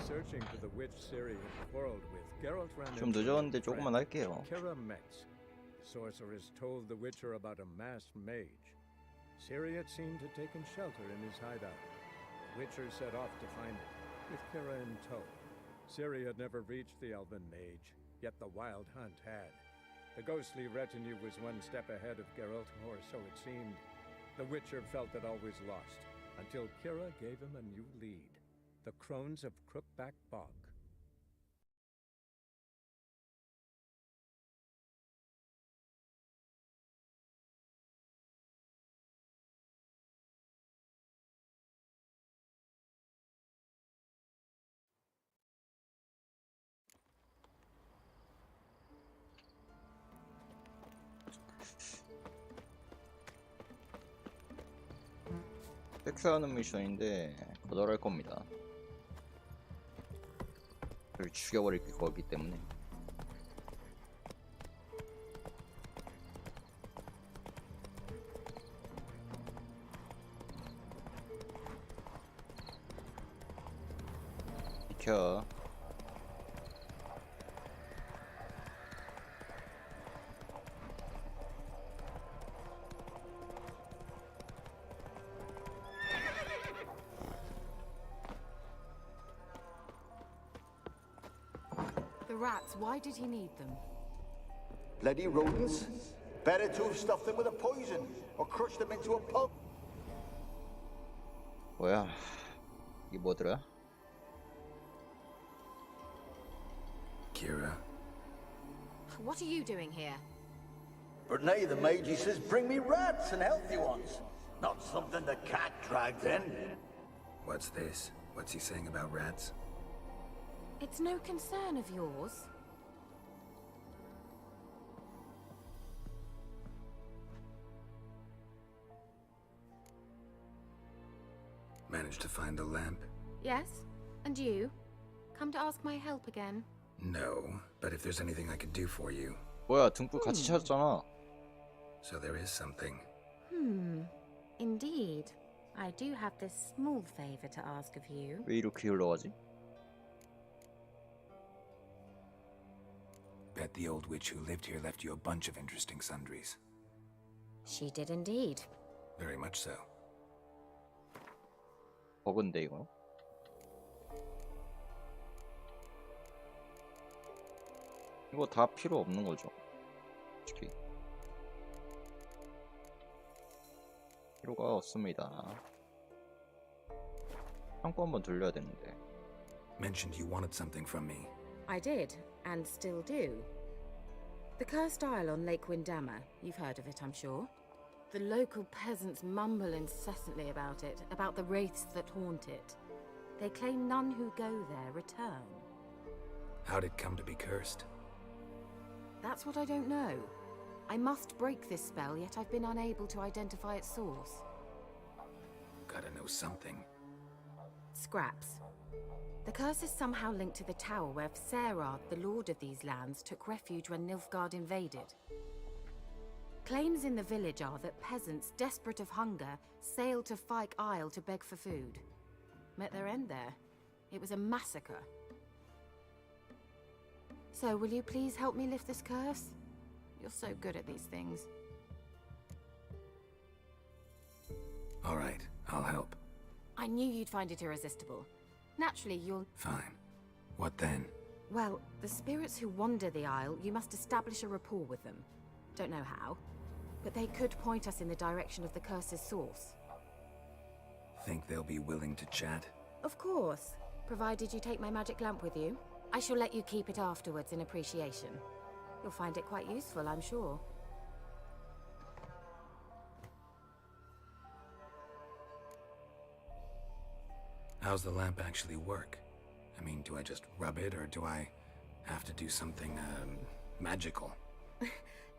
searching for the witch Ciri had quarreled with, Geralt ran 좀 into 늦었는데 a friend, 조금만 할게요. Kira Metz. The sorceress told the Witcher about a masked mage. Ciri had seemed to taken shelter in his hideout. The Witcher set off to find it, with Kira in tow. Ciri had never reached the elven mage, yet the wild hunt had. The ghostly retinue was one step ahead of Geralt, or so it seemed. The Witcher felt that all was lost, until Kira gave him a new lead. The Crones of Crookback Bog. 섹스하는 미션인데 거절할 겁니다. 저를 죽여버릴 거기 때문에. 비켜. The rats, why did he need them? Bloody rodents. Better to have stuffed them with a poison or crushed them into a pulp. 뭐야? 이게 뭐더라? Kira. What are you doing here? Brunei the mage, he says, bring me rats and healthy ones. Not something the cat dragged in. What's this? What's he saying about rats? It's no concern of yours. Managed to find the lamp? Yes? And you? Come to ask my help again? No, but if there's anything I could do for you. 뭐야? 등불 같이 찾았잖아. So there is something. Indeed. I do have this small favor to ask of you. 왜 이렇게 흘러가지? Bet the old witch who lived here left you a bunch of interesting sundries. She did indeed. Very much so. 버그인데 이거. 이거 다 필요 없는 거죠. 솔직히 필요가 없습니다. 창고 한번 돌려야 되는데. Mentioned you wanted something from me. I did, and still do. The cursed isle on Lake Windammer. You've heard of it, I'm sure. The local peasants mumble incessantly about it, about the wraiths that haunt it. They claim none who go there return. How'd it come to be cursed? That's what I don't know. I must break this spell, yet I've been unable to identify its source. Gotta know something. Scraps. The curse is somehow linked to the tower where Serard, the lord of these lands, took refuge when Nilfgaard invaded. Claims in the village are that peasants, desperate of hunger, sailed to Fyke Isle to beg for food. Met their end there. It was a massacre. So, will you please help me lift this curse? You're so good at these things. All right, I'll help. I knew you'd find it irresistible. Naturally, you'll... Fine. What then? Well, the spirits who wander the Isle, you must establish a rapport with them. Don't know how, but they could point us in the direction of the curse's source. Think they'll be willing to chat? Of course, provided you take my magic lamp with you. I shall let you keep it afterwards in appreciation. You'll find it quite useful, I'm sure. How's the lamp actually work? I mean, do I just rub it, or do I have to do something, magical?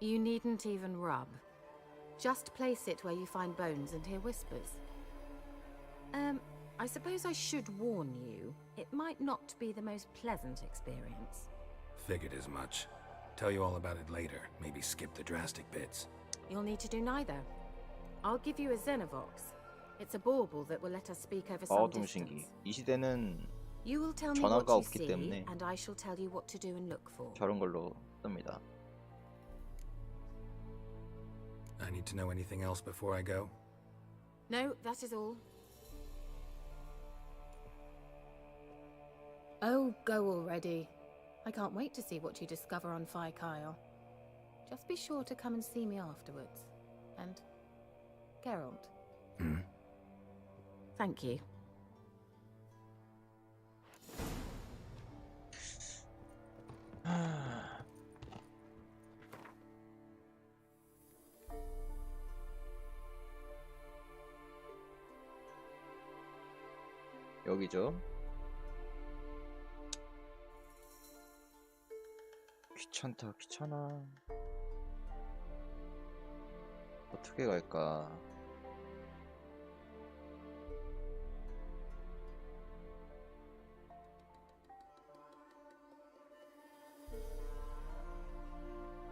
You needn't even rub. Just place it where you find bones and hear whispers. I suppose I should warn you, it might not be the most pleasant experience. Figured as much. Tell you all about it later. Maybe skip the drastic bits. You'll need to do neither. I'll give you a Xenovox. It's a bauble that will let us speak over some 마오동신기. distance. 이 시대는 You will tell me 전화가 what you 없기 see, 때문에 and I shall tell you what to do and look for. 저런 걸로 씁니다. I need to know anything else before I go? No, that is all. Oh, go already. I can't wait to see what you discover on Phi Kyle. Just be sure to come and see me afterwards. And Geralt. Thank you. 여기죠. 귀찮다, 귀찮아. 어떻게 갈까?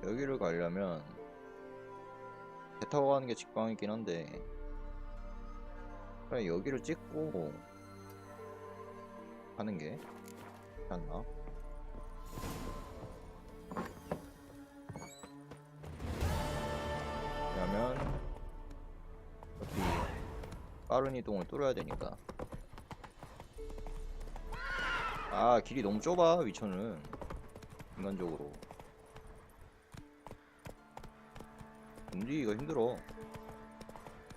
여기를 가려면 배 타고 가는 게 직방이긴 한데 그냥 여기를 찍고 가는 게 좋지 않나? 왜냐면 여기 빠른 이동을 뚫어야 되니까. 아, 길이 너무 좁아 위쳐는 인간적으로 움직이기가 힘들어.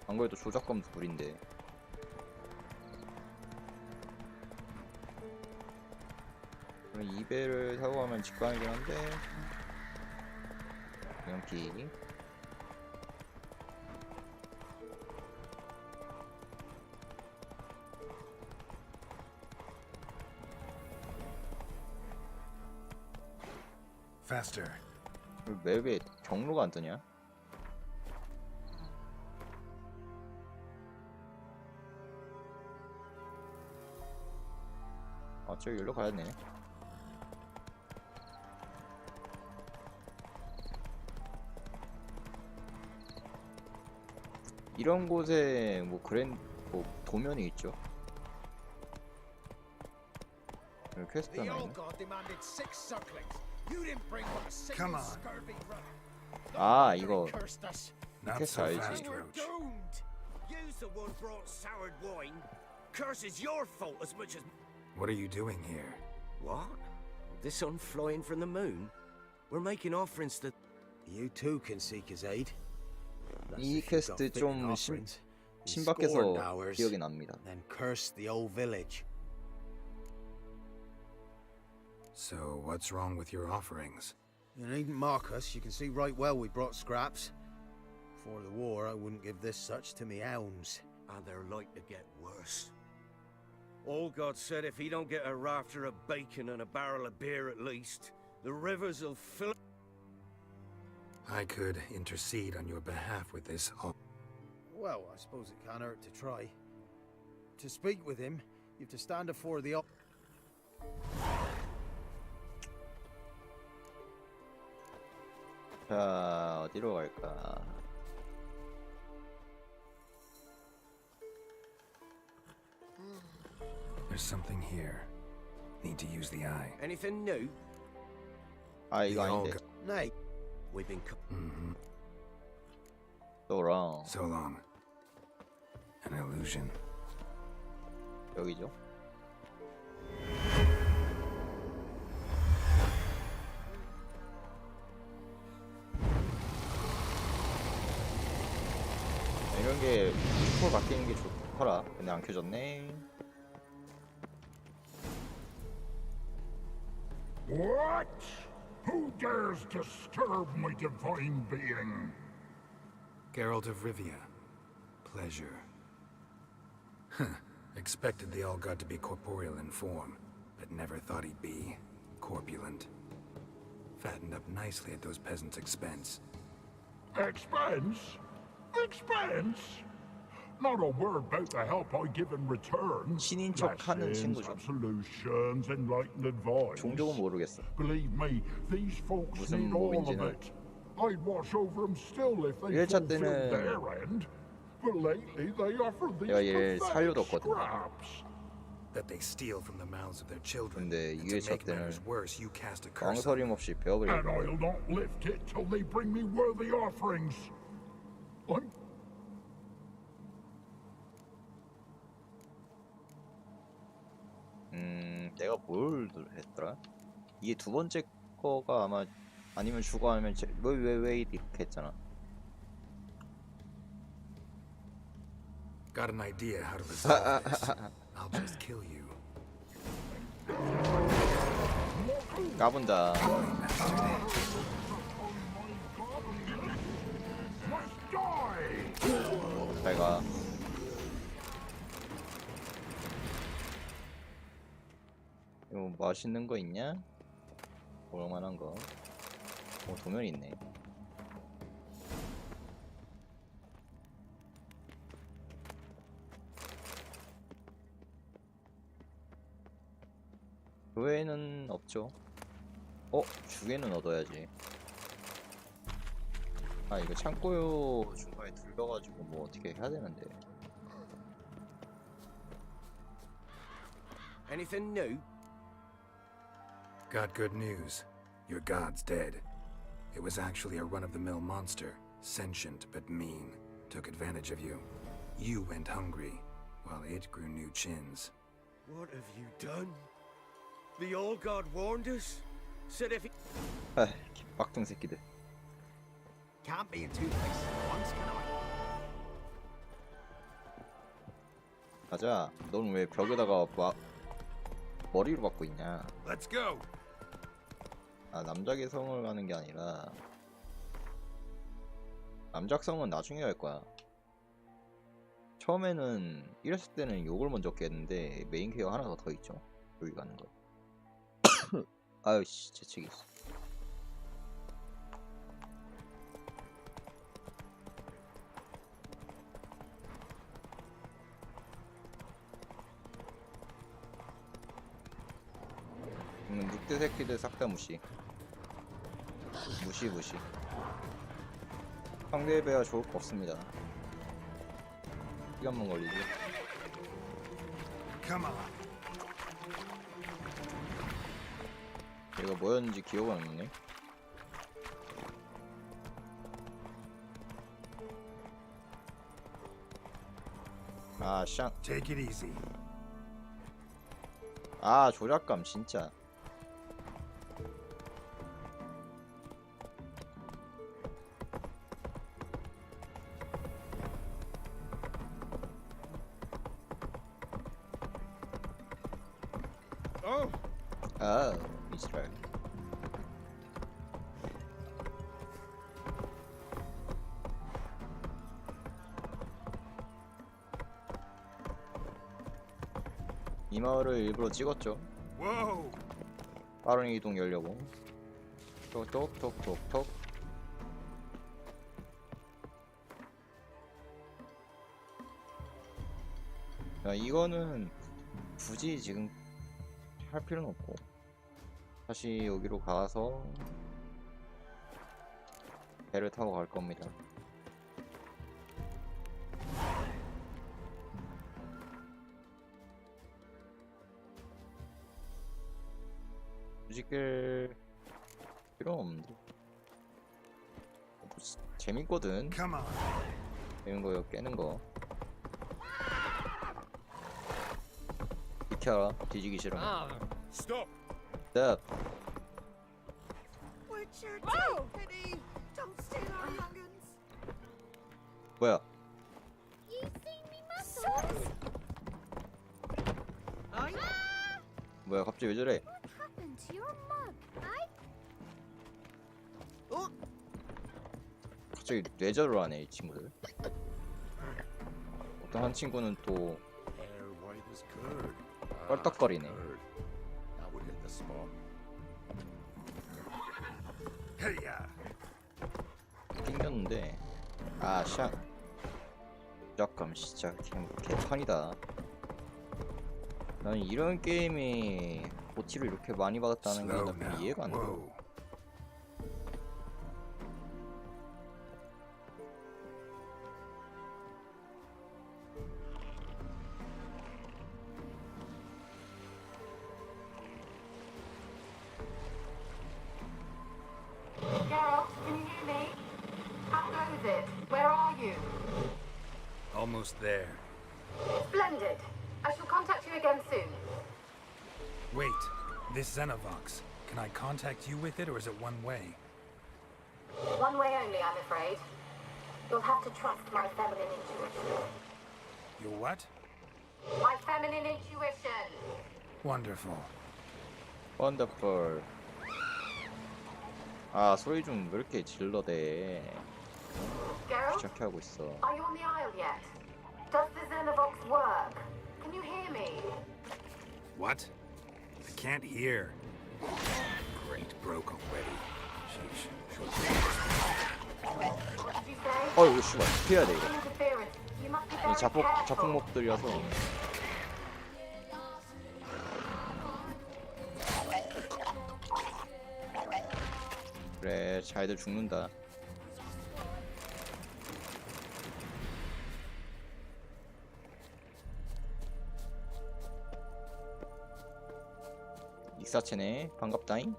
안 그래도 조작감도 구린데. 그럼 이 배를 타고 가면 직방이긴 한데 그냥 기. Faster. 맵에 경로가 안 뜨냐? 아, 저기 여기로 가야네. 이런 곳에 뭐 뭐 도면이 있죠. 여기 퀘스트 하나 있네. Come on. 아, 이거 Not 퀘스트 so 알지? fast, Roach. You's the one brought soured wine. Curse is your fault as much as... What are you doing here? What? The sun flying from the moon? We're making offerings to... You too can seek his aid. That's 이 if you've got 퀘스트 fitting 좀 offerings. In 신박해서 scorned hours, 기억이 납니다. Then curse the old village. So, what's wrong with your offerings? You needn't mock us. You can see right well we brought scraps. Before the war, I wouldn't give this such to me hounds. And they're like to get worse. Old God said if he don't get a rafter of bacon and a barrel of beer at least, the rivers will fill... I could intercede on your behalf with this. Well, I suppose it can't hurt to try. To speak with him, you have to stand before the... 자, 어디로 갈까? There's something here. Need to use the eye. Anything new? 아, 이거 아닌데. Nay. We've been... 또랑 So long. An illusion. 여기죠. 이런 게 슈퍼 바뀌는 게 좋더라. 근데 안 켜졌네. What? Who dares disturb my divine being? Geralt of Rivia. Pleasure. Expected the All-God to be corporeal in form, but never thought he'd be corpulent. Fattened up nicely at those peasants' expense. Expense? Expense? Not a word about the help I give in return. 신인 척 하는 Blessings, 친구죠. absolutions, enlightened advice. 종족은 모르겠어. Believe me, these folks 무슨 need all of mov인지는. it. I'd watch over them still if they 1차 fulfilled 때는 their end. But lately they offer these 내가 얘를 pathetic 살려뒀거든. scraps. that they steal from the mouths of their children. 근데 And 이게 to make 작전을 matters worse, you cast a curse on 망설임 them. 없이 배워버리고. And I'll not lift it till they bring me worthy offerings. I'm 내가 뭘 했더라? 이게 두 번째 거가 아마 아니면 죽어 아니면 왜 이렇게 했잖아. Got an idea how to resolve this. I'll just kill you. 까분다. 잘가. 이거 맛있는 거 있냐? 볼만한 거. 도면 있네. 그 외에는 없죠. 주개는 얻어야지. 아, 이거 창고요 중간에 들려가지고 뭐 어떻게 해야 되는데. Anything new? Got good news. Your god's dead. It was actually a run-of-the-mill monster, sentient but mean. Took advantage of you. You went hungry, while it grew new chins. What have you done? The old god warned us? Said if he 아, 빡등 새끼들. can't be in two places at once, can I? 가자. 넌 왜 벽에다가 머리로 박고 있냐? Let's go! 아, 남작의 성을 가는 게 아니라 남작성은 나중에 갈 거야. 처음에는 이랬을 때는 욕을 먼저 깼는데 메인 캐릭터 하나 더 있죠. 여기 가는 거. 아유 씨, 재채기 있어. 늑대 새끼들 싹 다 무시. 무시. 상대의 배가 좋을 거 없습니다. 시간만 걸리지. Come on! 이거 뭐였는지 기억은 안 나네. 아, 샹. Take it easy. 아, 조작감 진짜. 아, 이스라엘. 이 마을을 일부러 찍었죠. Whoa! 빠른 이동 열려고. 톡톡톡톡톡. 야, 이거는 굳이 지금 할 필요는 없고 다시 여기로 가서 배를 타고 갈 겁니다. 굳이 깰 필요는 없는데 재밌거든. Come on! 재밌는 거요, 깨는 거. 비켜라, 뒤지기 싫어. Stop! Stop. What's your timpany? Don't steal our young'uns. 뭐야? You seen me muscles? 뭐야, 갑자기 왜 저래? What happened to your mug? 갑자기 뇌절을 하네, 이 친구들. 어떤 한 친구는 또 Hair white as curd. 껄떡거리네. That would hit the spot. Hey-ya! 튕겼는데. 아, 샹. 잠깐 진짜 개판이다. 난 이런 게임이 고치를 이렇게 많이 받았다는 게 Slow 난 now. 이해가 안 돼. Whoa. Almost there. Splendid. I shall contact you again soon. Wait, this Xenovox. Can I contact you with it, or is it one way? One way only, I'm afraid. You'll have to trust my feminine intuition. Your what? My feminine intuition. Wonderful. 원더풀. 아, 소리 좀 왜 이렇게 질러대. Geralt, 귀찮게 하고 있어. are you on the Isle yet? Does the Xenovox work? Can you hear me? What? I can't hear. Great, broke already. Sheesh. What did you say? 어이구, 씨발. 피해야 돼, 이거. Interference. You must be 이 very careful. 자폭목들이라서. 그래, 잘들 죽는다. 익사체네. 반갑다잉.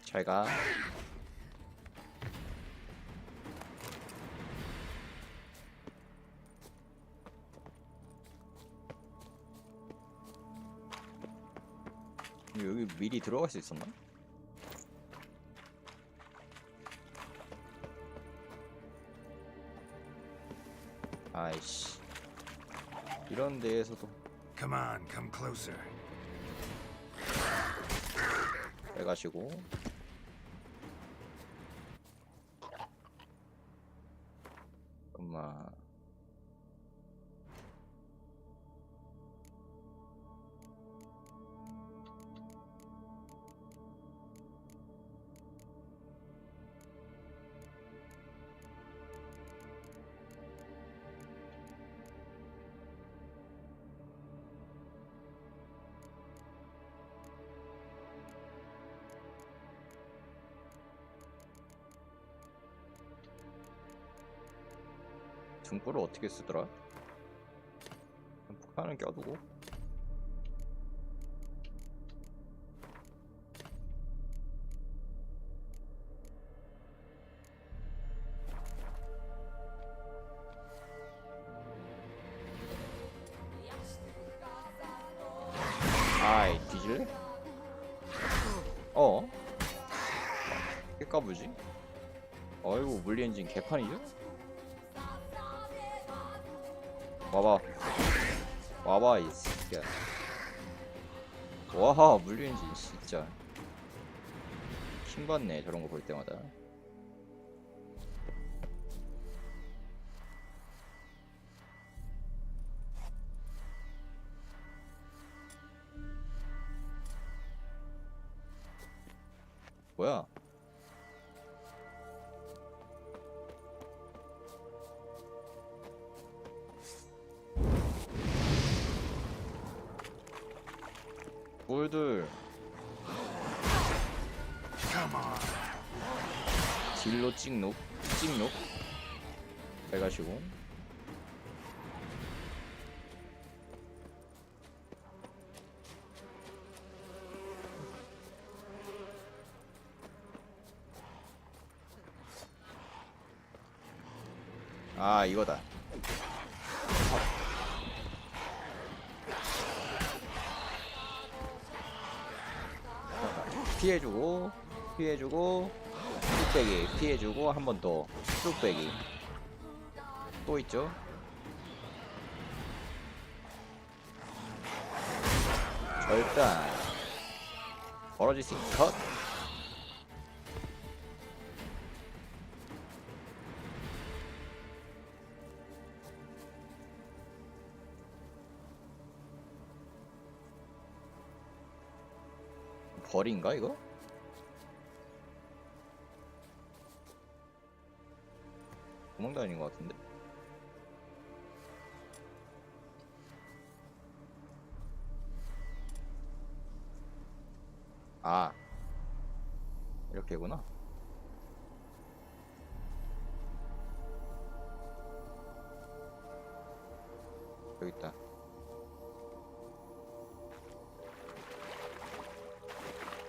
잘가. 여기 미리 들어갈 수 있었나? 아이씨, 이런 데에서도 Come on, come closer. 빼가시고. 엄마. 등불을 어떻게 쓰더라? 폭탄을 껴두고. 아이, 뒤질래? 꽤 까부지? 어이구, 물리엔진 개판이죠? 와봐, 와봐, 이 새끼야. 와, 물류엔진 진짜 킹받네, 저런 거 볼 때마다. 뭐야? 볼들 딜로 찍록 해가시고. 아, 이거다. 피해주고 뚝배기 피해주고, 한 번 더 뚝배기 또 있죠. 절단 벌어지시 컷. 벌인가 이거? 도망다니는 것 같은데. 아, 이렇게구나. 여기 있다.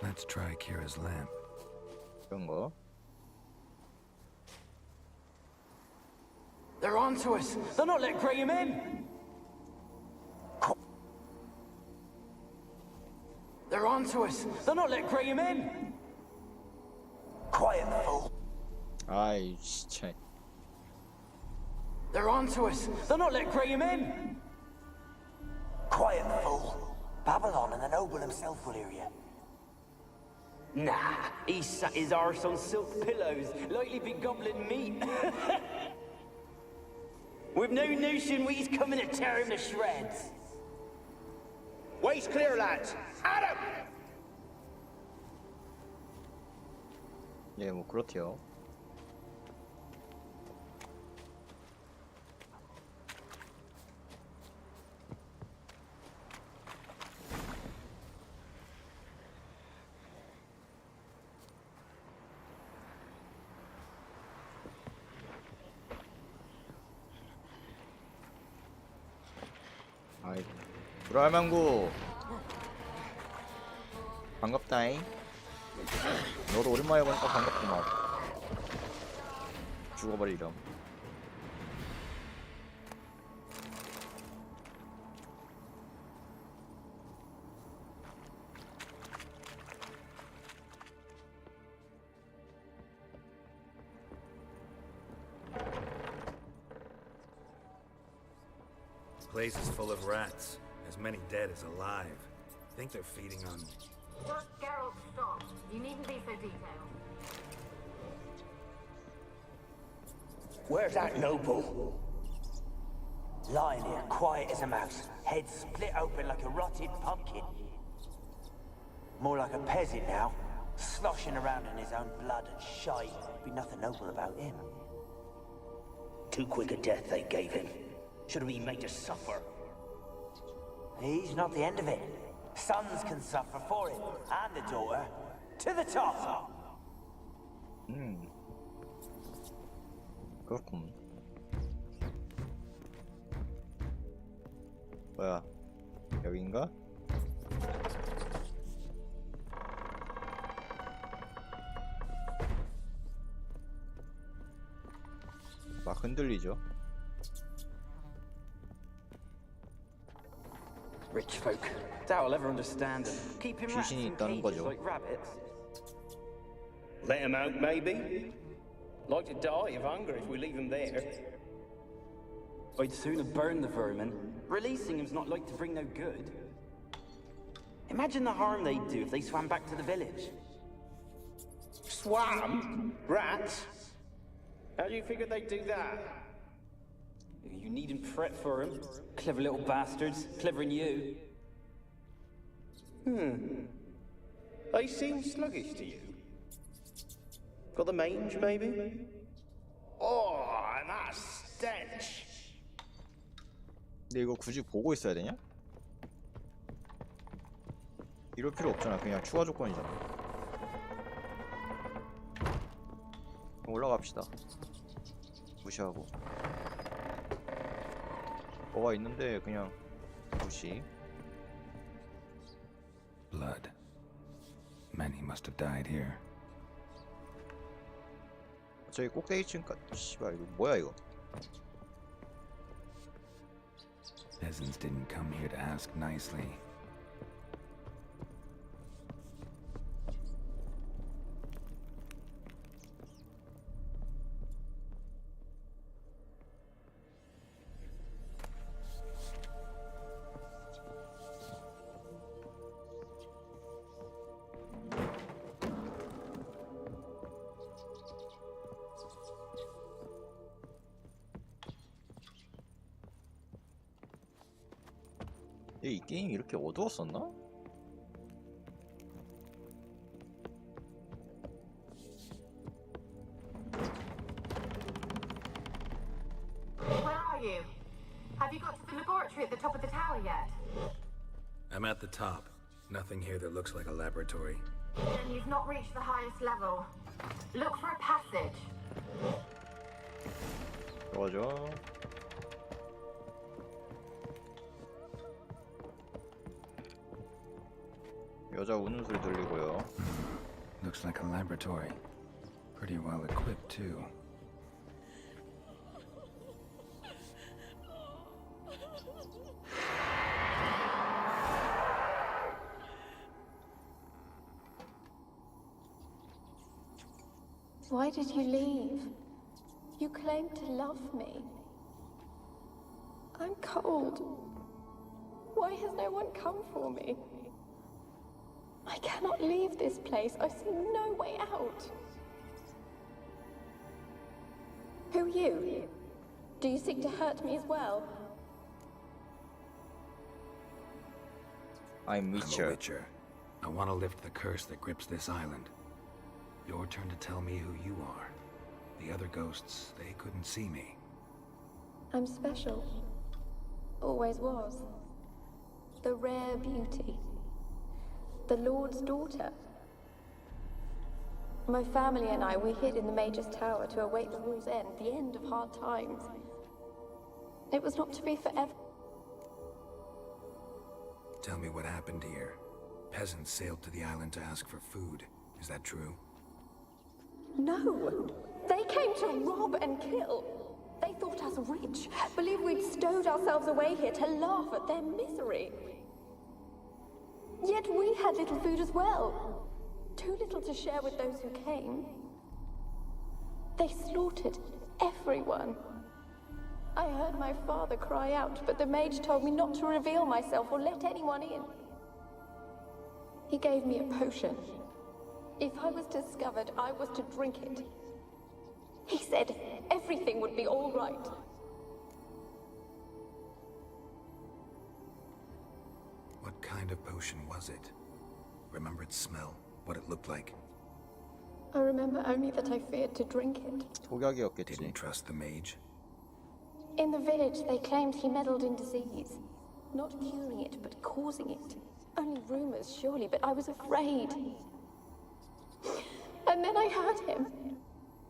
Let's try Kira's lamp. 이런 거. They're onto us. They're not letting Graham in. They're onto us. They're not letting Graham in. Quiet, fool. 아이 진짜. They're onto us. They're not letting Graham in. Quiet, fool. Babylon and the noble himself will hear you. Nah, he sat his arse on silk pillows, like he'd be gobbling meat. With no notion we's coming to tear him to shreds. Way's clear, lads. At him! 예, 뭐 그렇대요. 아이고, 불알망구 반갑다잉. 너도 오랜만에 보니까 반갑구만. 죽어버리렴. Place is full of rats, as many dead as alive. Think they're feeding on... Geralt, stop. You needn't be so detailed. Where's that noble? Lying here, quiet as a mouse, head split open like a rotted pumpkin. More like a peasant now, sloshing around in his own blood and shite. Be nothing noble about him. Too quick a death they gave him. Should have been made to suffer. He's not the end of it. Sons can suffer for it, and the daughter. To the top! 그렇군. 뭐야, 여긴가? 막 흔들리죠. Rich folk. Doubt I'll ever understand them. Keeping rats 귀신이 in 있다는 cages 거죠. like rabbits. Let him out, maybe? Like to die of hunger if we leave him there. I'd sooner burn the vermin. Releasing him's not like to bring no good. Imagine the harm they'd do if they swam back to the village. Swam? Rats? How do you figure they'd do that? You needn't fret for them. Clever little bastards. Clever than you. They seem sluggish to you. Got the mange, maybe? Oh, and that stench! 근데 이거 굳이 보고 있어야 되냐? 이럴 필요 없잖아. 그냥 추가 조건이잖아. 올라갑시다. 무시하고. 뭐가 있는데 그냥 무시. Blood. Many must have died here. 저기 꼭대기층까지. 씨발 이거 뭐야 이거? Peasants didn't come here to ask nicely. 이 게임이 이렇게 어두웠었나? Where are you? Have you got to the laboratory at the top of the tower yet? I'm at the top. Nothing here that looks like a laboratory. Then you've not reached the highest level. Look for a passage. 좋아져. 여자 우는 소리 들리고요. Looks like a laboratory. Pretty well equipped, too. Why did you leave? You claimed to love me. I'm cold. Why has no one come for me? I cannot leave this place. I see no way out. Who are you? Do you seek to hurt me as well? I'm I'm a Witcher. Witcher. I want to lift the curse that grips this island. Your turn to tell me who you are. The other ghosts, they couldn't see me. I'm special. Always was. The rare beauty. The Lord's daughter. My family and I, we hid in the Major's Tower to await the war's end, the end of hard times. It was not to be forever. Tell me what happened here. Peasants sailed to the island to ask for food. Is that true? No! They came to rob and kill. They thought us rich, believed we'd stowed ourselves away here to laugh at their misery. Yet we had little food as well. Too little to share with those who came. They slaughtered everyone. I heard my father cry out, but the mage told me not to reveal myself or let anyone in. He gave me a potion. If I was discovered, I was to drink it. He said everything would be all right. What kind of potion was it? Remember its smell? What it looked like? I remember only that I feared to drink it. 독약이었겠지. Didn't trust the mage? In the village, they claimed he meddled in disease. Not curing it, but causing it. Only rumors, surely, but I was afraid. And then I heard him.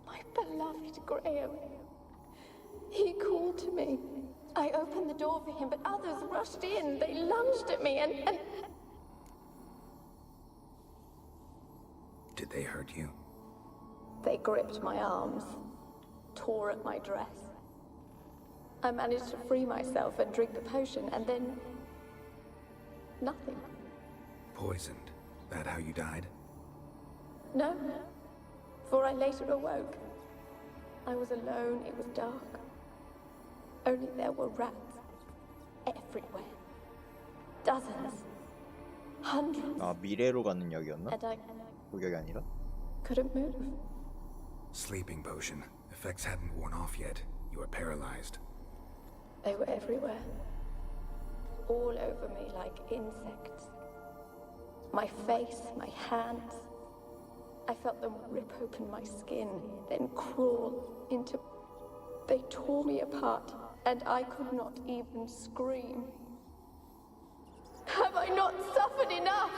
My beloved Graham. He called to me. I opened the door for him, but others rushed in. They lunged at me and... Did they hurt you? They gripped my arms, tore at my dress. I managed to free myself and drink the potion, and then... nothing. Poisoned? That how you died? No, for I later awoke. I was alone, it was dark. Only there were rats everywhere. Dozens. Hundreds. 아, 미래로 가는 역이었나? And I 독약이 아니라? couldn't move. Sleeping potion. Effects hadn't worn off yet. You were paralyzed. They were everywhere. All over me like insects. My face, my hands. I felt them rip open my skin, then crawl into... They tore me apart, and I could not even scream. Have I not suffered enough?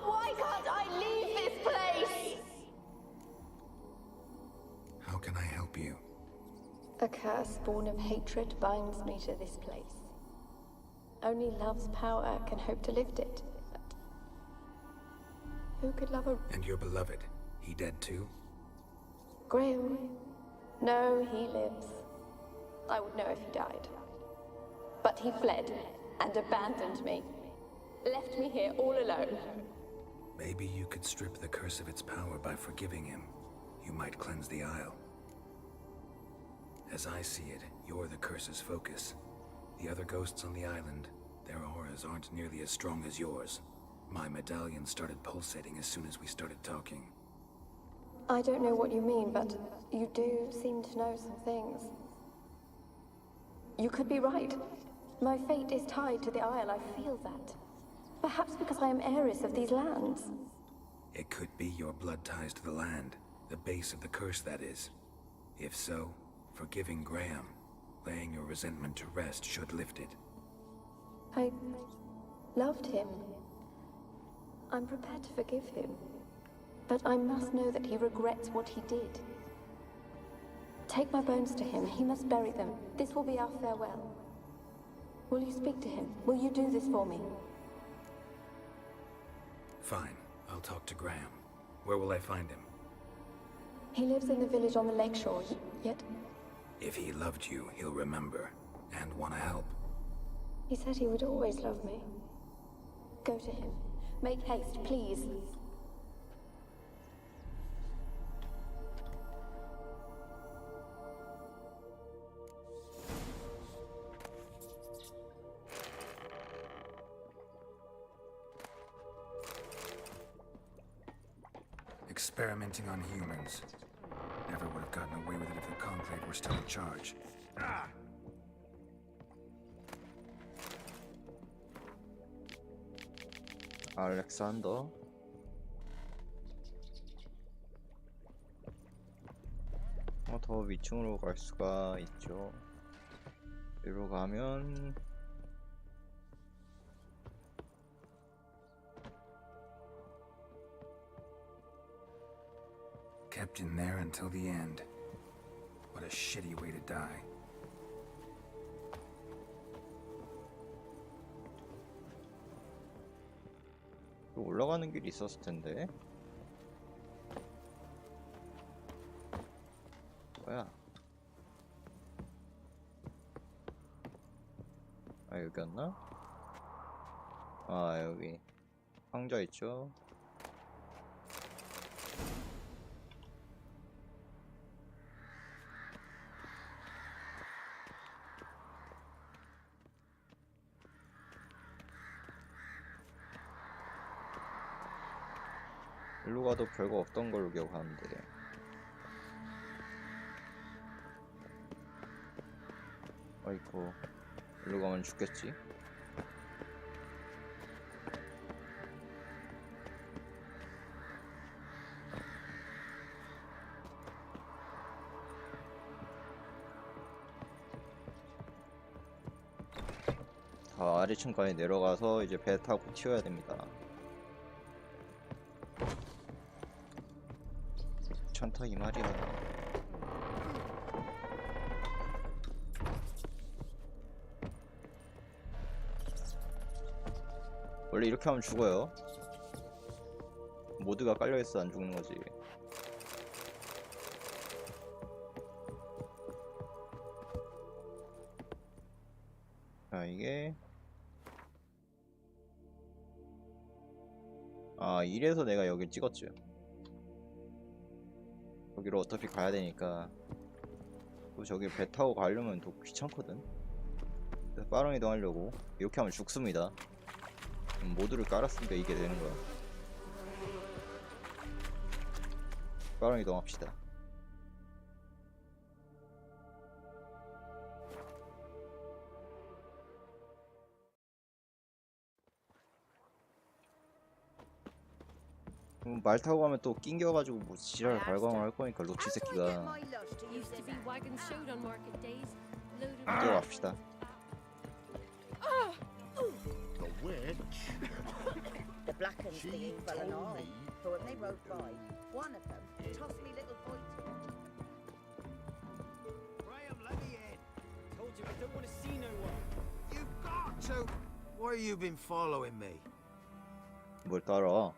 Why can't I leave this place? How can I help you? A curse born of hatred binds me to this place. Only love's power can hope to lift it. But who could love a... And your beloved, he dead too? Graham? No, he lives. I would know if he died. But he fled and abandoned me. Left me here all alone. Maybe you could strip the curse of its power by forgiving him. You might cleanse the Isle. As I see it, you're the curse's focus. The other ghosts on the island, their auras aren't nearly as strong as yours. My medallion started pulsating as soon as we started talking. I don't know what you mean, but you do seem to know some things. You could be right. My fate is tied to the Isle, I feel that. Perhaps because I am heiress of these lands. It could be your blood ties to the land, the base of the curse, that is. If so, forgiving Graham, laying your resentment to rest should lift it. I loved him. I'm prepared to forgive him. But I must know that he regrets what he did. Take my bones to him. He must bury them. This will be our farewell. Will you speak to him? Will you do this for me? Fine, I'll talk to Graham. Where will I find him? He lives in the village on the lakeshore, yet... If he loved you, he'll remember, and want to help. He said he would always love me. Go to him. Make haste, please. Experimenting on humans. Never would have gotten away with it if the Conclave were still in charge. 알렉산더. 더 위층으로 갈 수가 있죠. 여기로 가면 Kept in there until the end. What a shitty way to die. 올라가는 길이 있었을 텐데. 뭐야? 아, 여기였나? 아, 여기 상자 있죠? 일로 가도 별거 없던 걸로 기억하는데. 아이고, 일로 가면 죽겠지? 다 아래층까지 내려가서 이제 배 타고 튀어야 됩니다. 괜찮다 이 말이야. 원래 이렇게 하면 죽어요. 모드가 깔려있어 안 죽는 거지. 자, 이게 이래서 내가 여길 찍었지. 여기로 어차피 가야 되니까. 또 저기 배 타고 가려면 또 귀찮거든. 그래서 빠른 이동하려고 이렇게 하면 죽습니다. 모드를 깔았으니까 이게 되는 거야. 빠른 이동합시다. 말 타고 가면 또 낑겨가지고 뭐 지랄 발광을 할 거니까 로치 새끼가. 뛰어갑시다. The black and thingy fell an eye. But when they rode by, one of them tossed me little boy to it. Graham, let me in. Told you I don't want to see no one. You've got to. Why you been following me? 뭘 따라?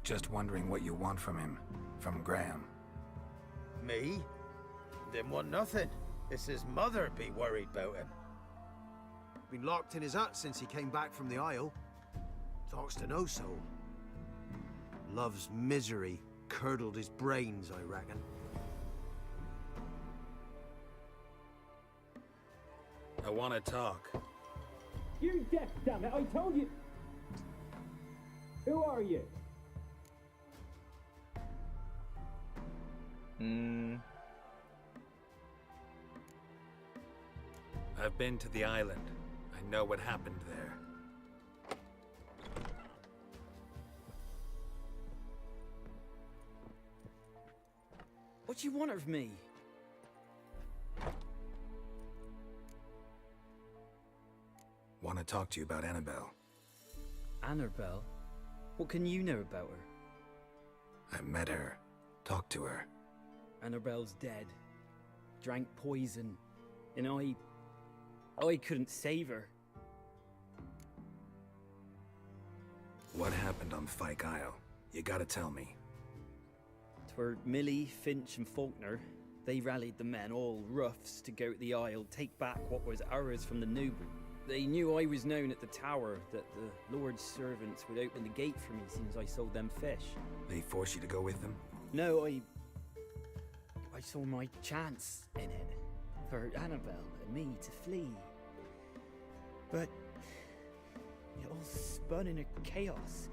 Just wondering what you want from him. From Graham. Me? Didn't want nothing. It's his mother be worried about him. Been locked in his hut since he came back from the Isle. Talks to no soul. Love's misery curdled his brains, I reckon. I want to talk. You're deaf, damn it! I told you. Who are you? I've been to the island. I know what happened there. What do you want of me? Want to talk to you about Annabelle. Annabelle? What can you know about her? I met her. Talked to her. Annabelle's dead. Drank poison. And I couldn't save her. What happened on Fyke Isle? You gotta tell me. 'Twere Millie, Finch and Faulkner. They rallied the men, all roughs, to go to the Isle, take back what was ours from the noble. They knew I was known at the tower, that the Lord's servants would open the gate for me soon as I sold them fish. They forced you to go with them? No, I saw my chance in it, for Annabelle and me to flee. But it all spun in a chaos.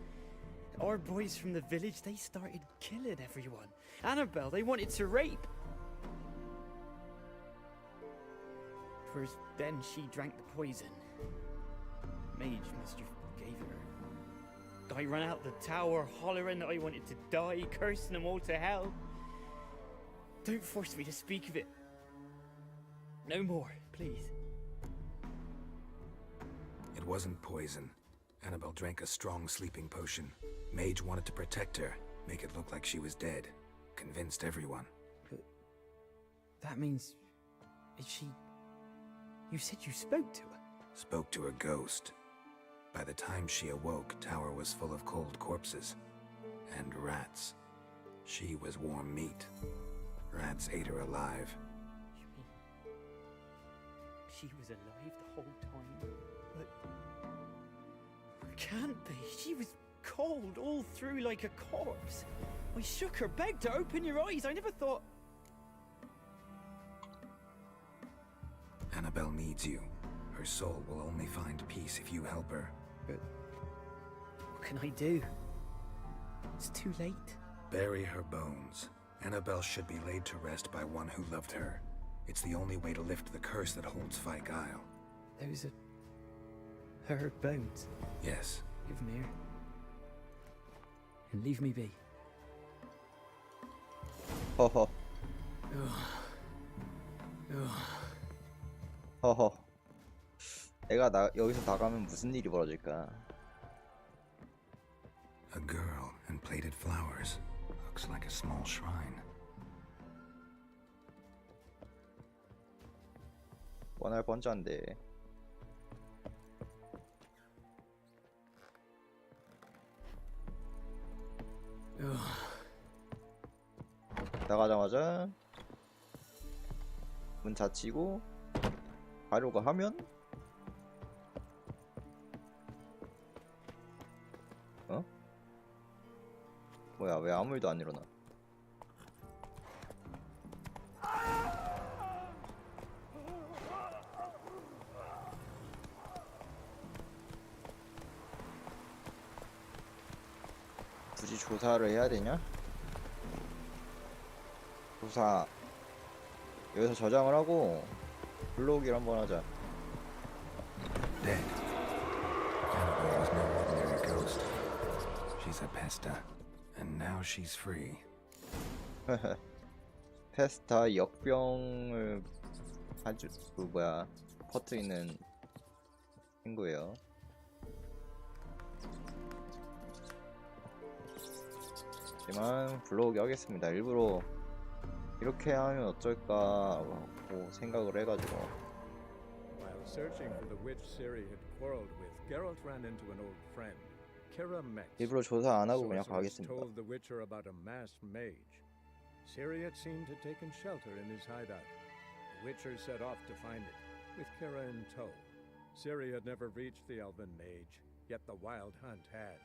our boys from the village, they started killing everyone. Annabelle, they wanted to rape. 'Twas then she drank the poison. Mage must have gave it her. I ran out the tower, hollering that I wanted to die, cursing them all to hell. Don't force me to speak of it. No more, please. It wasn't poison. Annabelle drank a strong sleeping potion. Mage wanted to protect her, make it look like she was dead. Convinced everyone. But that means... is she... You said you spoke to her? Spoke to a ghost. By the time she awoke, tower was full of cold corpses. And rats. She was warm meat. Rats ate her alive. You mean... she was alive the whole time? But... can't be. She was cold all through like a corpse. I shook her, begged her, open your eyes. I never thought... Annabelle needs you. Her soul will only find peace if you help her. But... what can I do? It's too late. Bury her bones. Annabelle should be laid to rest by one who loved her. It's the only way to lift the curse that holds Fyke Isle. Those are... her bones? Yes. Give them here. And leave me be. 허허. 허허. 내가 여기서 나가면 무슨 일이 벌어질까? A girl and plated flowers. Looks like a small shrine. 뻔할 뻔짠데. 나가자마자 문 닫히고 가려고 하면 어? 뭐야 왜 아무 일도 안 일어나? 굳이 조사를 해야 되냐? 조사 여기서 저장을 하고 블로그를 한번 하자. Dead. Annabelle was no ordinary ghost. She's a pesta, and now she's free. 페스타 역병을 아주 그 뭐야 퍼뜨리는 친구예요. 하지만 블로그 하겠습니다. 일부러 이렇게 하면 어쩔까 하고 생각을 해가지고. While searching for the witch Ciri had quarreled with, Geralt ran into an old friend, Kira Metz. 일부러 조사 안 하고 그냥 Sorceress 가겠습니다. told the witcher about a masked mage. Ciri had seemed to have taken shelter in his hideout. The witcher set off to find it, with Kira in tow. Ciri had never reached the elven mage, yet the wild hunt had.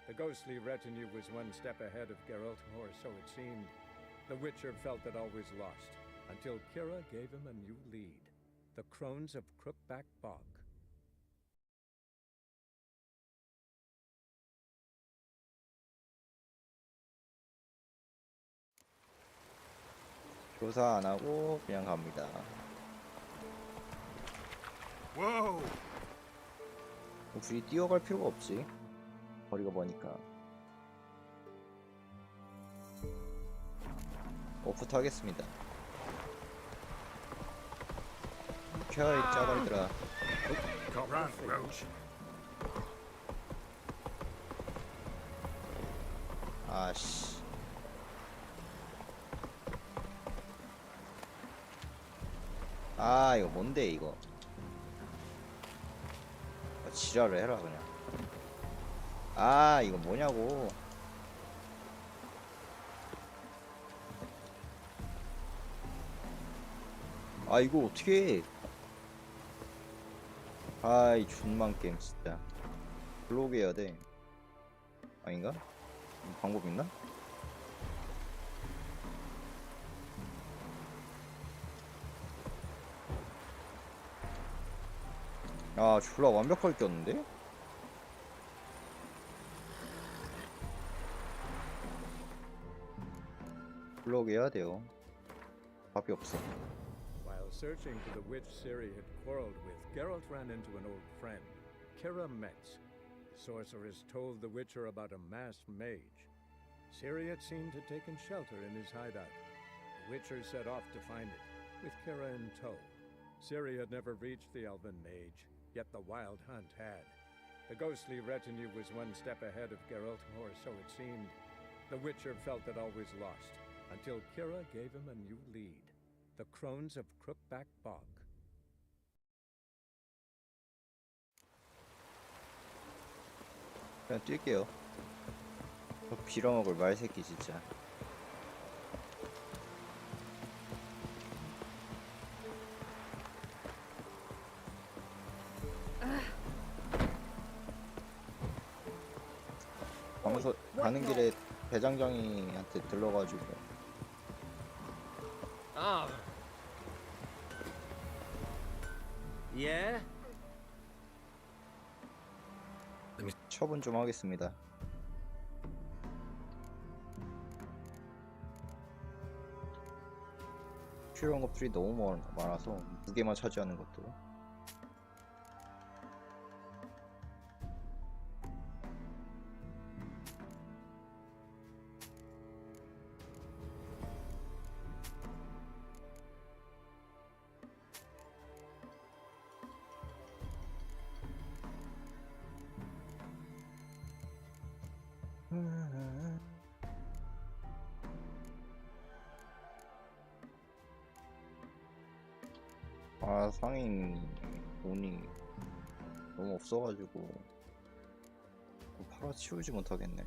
The ghostly retinue was one step ahead of Geralt, or so it seemed. The witcher felt that all was lost, until Kira gave him a new lead. The crones of Crookback Bog. 조사 안 하고 그냥 갑니다. Whoa! 굳이 뛰어갈 필요가 없지. 거리가 머니까. 오프트 하겠습니다. 켜이 짜발들아. Run, Roach. 아씨. 아 이거 뭔데 이거. 지랄을 해라 그냥. 아 이거 뭐냐고. 아 이거 어떻게 해. 아이 존만 게임 진짜. 블로그 해야 돼. 아닌가? 방법 있나? 아 졸라 완벽하게 꼈는데? 해야 돼요. 답이 없어. While searching for the witch Ciri had quarreled with, Geralt ran into an old friend, Kira Metz. The sorceress told the Witcher about a masked mage. Ciri had seemed to taken shelter in his hideout. The Witcher set off to find it, with Kira in tow. Ciri had never reached the elven mage, yet the wild hunt had. The ghostly retinue was one step ahead of Geralt, or so it seemed. The Witcher felt that all was lost, until Kira gave him a new lead. The Crones of Crookback Bog. 그냥 뛸게요. 저 빌어먹을 말새끼 진짜. 가면서 가는 길에 대장장이한테 들러가지고 Ah. Yeah? 처분 좀 하겠습니다. 필요한 것들이 너무 많아서 두 개만 차지하는 것도. 아, 상인 돈이 너무 없어가지고 팔아치우지 못하겠네.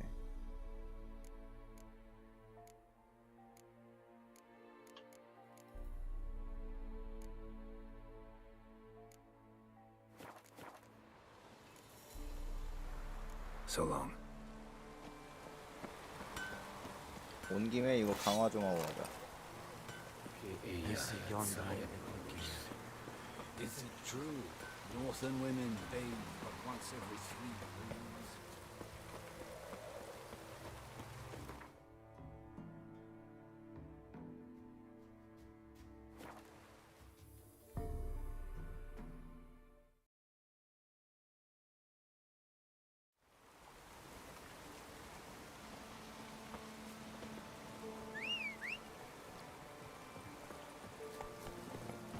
So long. 온 김에 이거 강화 좀 하고 가자. Is it true? Northern women bathe but once every 3 moons.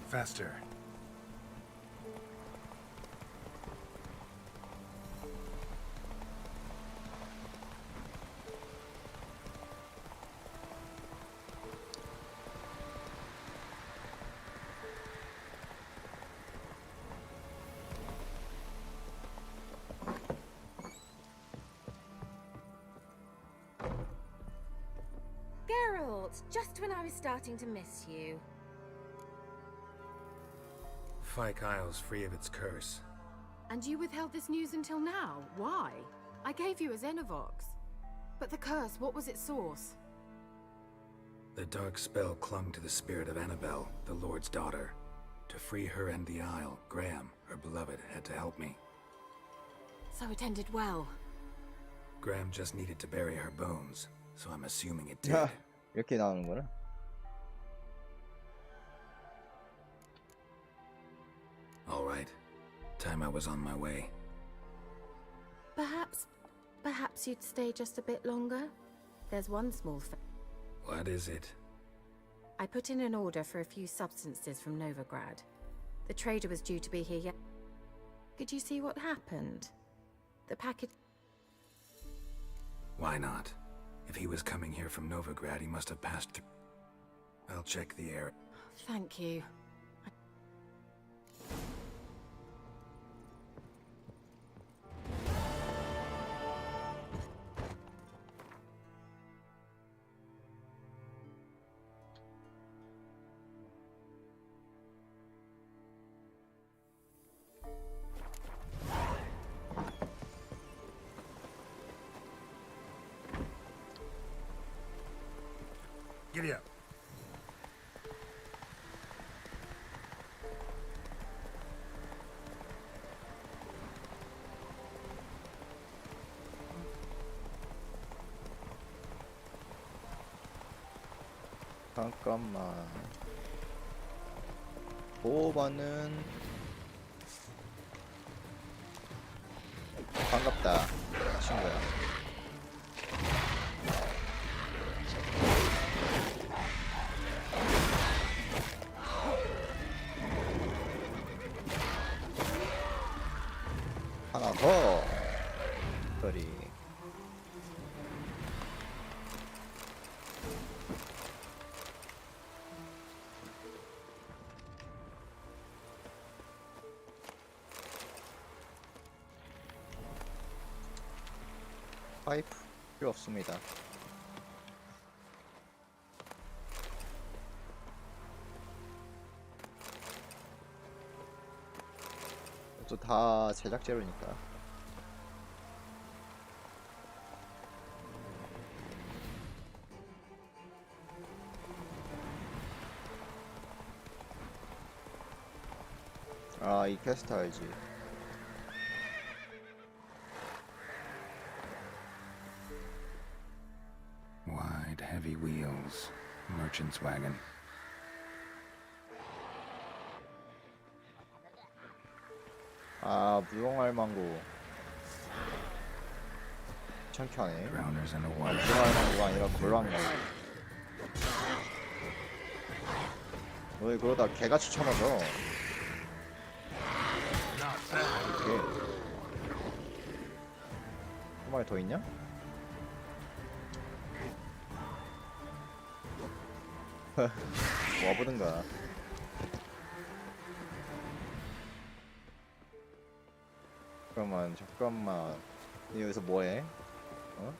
Faster. Geralt, just when I was starting to miss you. Fyke Isle's free of its curse. And you withheld this news until now? Why? I gave you a Xenovox. But the curse, what was its source? The dark spell clung to the spirit of Annabelle, the Lord's daughter. To free her and the Isle, Graham, her beloved, had to help me. So it ended well. Graham just needed to bury her bones, so I'm assuming it did. 이렇게 나오는구나. All right. Time I was on my way. Perhaps you'd stay just a bit longer? There's one small thing. What is it? I put in an order for a few substances from Novigrad. The trader was due to be here yet. Could you see what happened? The package... Why not? If he was coming here from Novigrad, he must have passed through. I'll check the area. Thank you. Giddy up. 잠깐만. 보호받는 반갑다 친구야. 하나 더 거리. 파이프 필요 없습니다. 또 다 제작 재료니까. 아, 이 퀘스트 알지. Wide, heavy wheels. Merchant's wagon. 아, 무용할망구. 창피하네. Drowners in the 아, water. 무용할망구가 아니라 골랑망구. 너희 그러다 개같이 쳐맞아. 이렇게. 한 마리 더 있냐? 와보든가. 잠깐만. 니 여기서 뭐해? 어?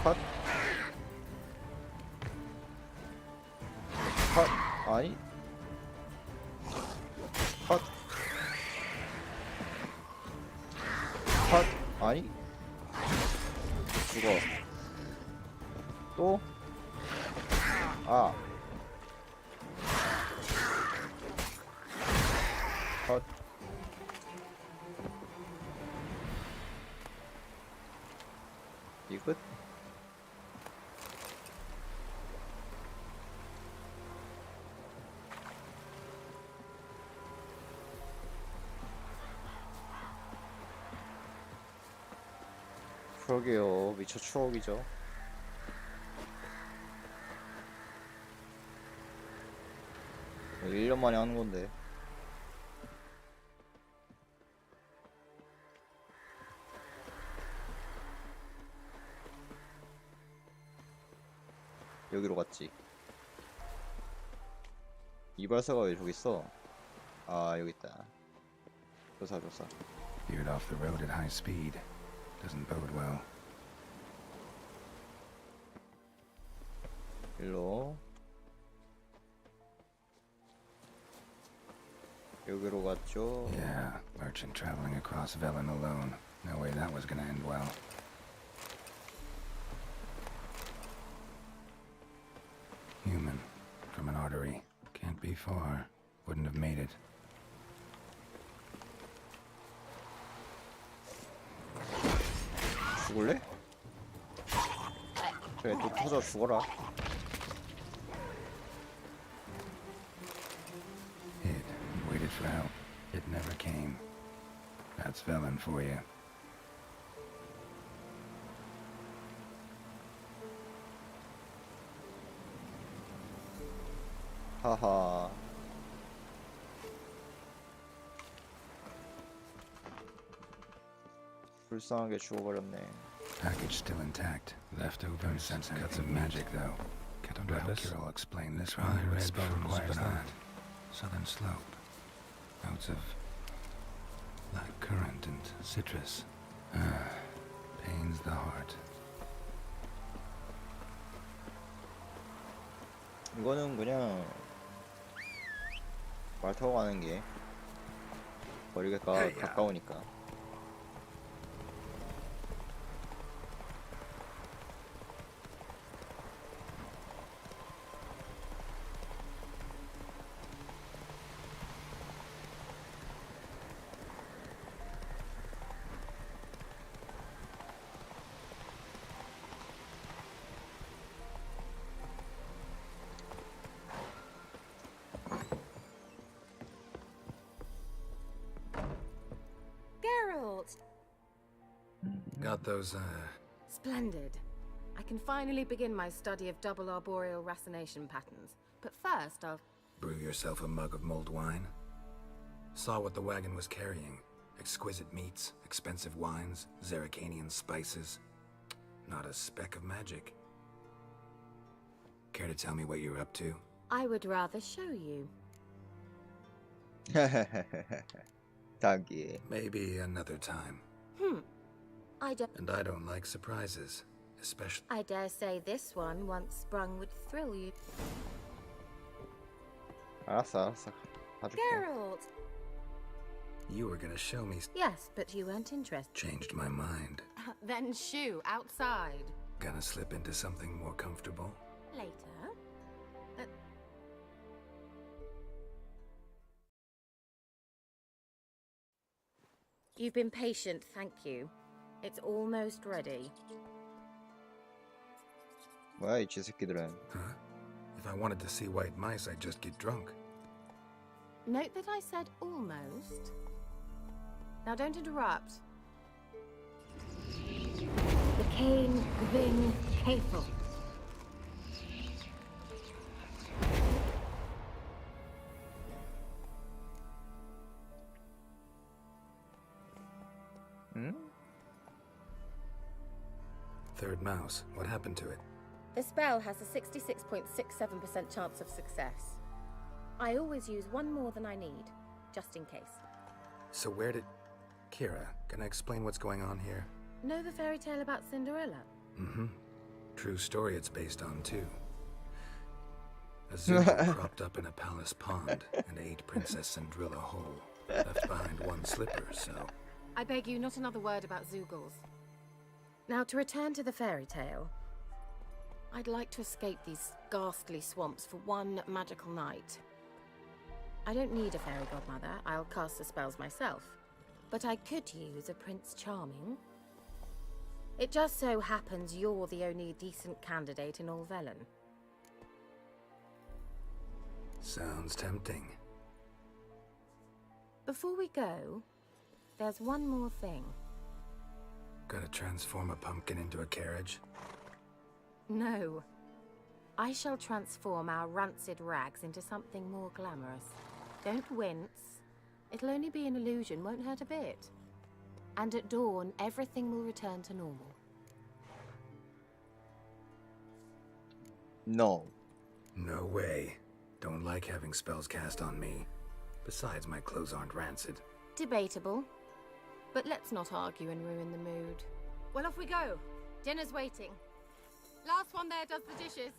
컷? 컷? 아니? 컷? 컷? 아니? 죽어. 또? 아. 컷. 이 끝? 그러게요. 미쳐 추억이죠. 뭐 1년 만에 하는 건데. 여기로 갔지. 이발사가 왜 저기 있어? 아, 여기 있다. 조사. Veered off the road at high speed. Doesn't bode well. 일로. 여기로 갔죠. Yeah, merchant traveling across Velen alone. No way that was gonna end well. Human, from an artery. Can't be far. Wouldn't have made it. 죽을래? 그래, 또 터져 죽어라. Hid and waited for help. It never came. That's Velen for you. 하하. 불쌍하게 죽어버렸네. Package still intact. Leftovers, sense cuts of magic though. Don't I hope I'll explain this one. Red spell requires that. Southern slope. Notes of black currant and citrus. Pains the heart. 이거는 그냥 말 타고 가는 게 거리가 가까우니까. Got those, Splendid. I can finally begin my study of double arboreal racination patterns. But first, I'll... brew yourself a mug of mulled wine? Saw what the wagon was carrying. Exquisite meats, expensive wines, Zerrikanian spices. Not a speck of magic. Care to tell me what you're up to? I would rather show you. 자기. Maybe another time. And I don't like surprises, especially... I dare say this one, once sprung, would thrill you. 알았어. 봐줄게. Geralt! You were gonna show me... Yes, but you weren't interested. Changed my mind. Then shoo, outside. Gonna slip into something more comfortable? Later. You've been patient, thank you. It's almost ready. 뭐야 이 쥐새끼들은. Huh? If I wanted to see white mice, I'd just get drunk. Note that I said almost. Now don't interrupt. The cane Ving Hateful. Third mouse. What happened to it? The spell has a 66.67% chance of success. I always use one more than I need, just in case. So where did... Kira, can I explain what's going on here? Know the fairy tale about Cinderella? Mm-hmm. True story it's based on, too. A Zoogle cropped up in a palace pond and ate Princess Cinderella whole. Left behind one slipper, so... I beg you, not another word about Zoogles. Now, to return to the fairy tale, I'd like to escape these ghastly swamps for one magical night. I don't need a fairy godmother, I'll cast the spells myself. But I could use a Prince Charming. It just so happens you're the only decent candidate in all Velen. Sounds tempting. Before we go, there's one more thing. Gotta transform a pumpkin into a carriage? No. I shall transform our rancid rags into something more glamorous. Don't wince. It'll only be an illusion, won't hurt a bit. And at dawn, everything will return to normal. No. No way. Don't like having spells cast on me. Besides, my clothes aren't rancid. Debatable. But let's not argue and ruin the mood. Well, off we go. Dinner's waiting. Last one there does the dishes.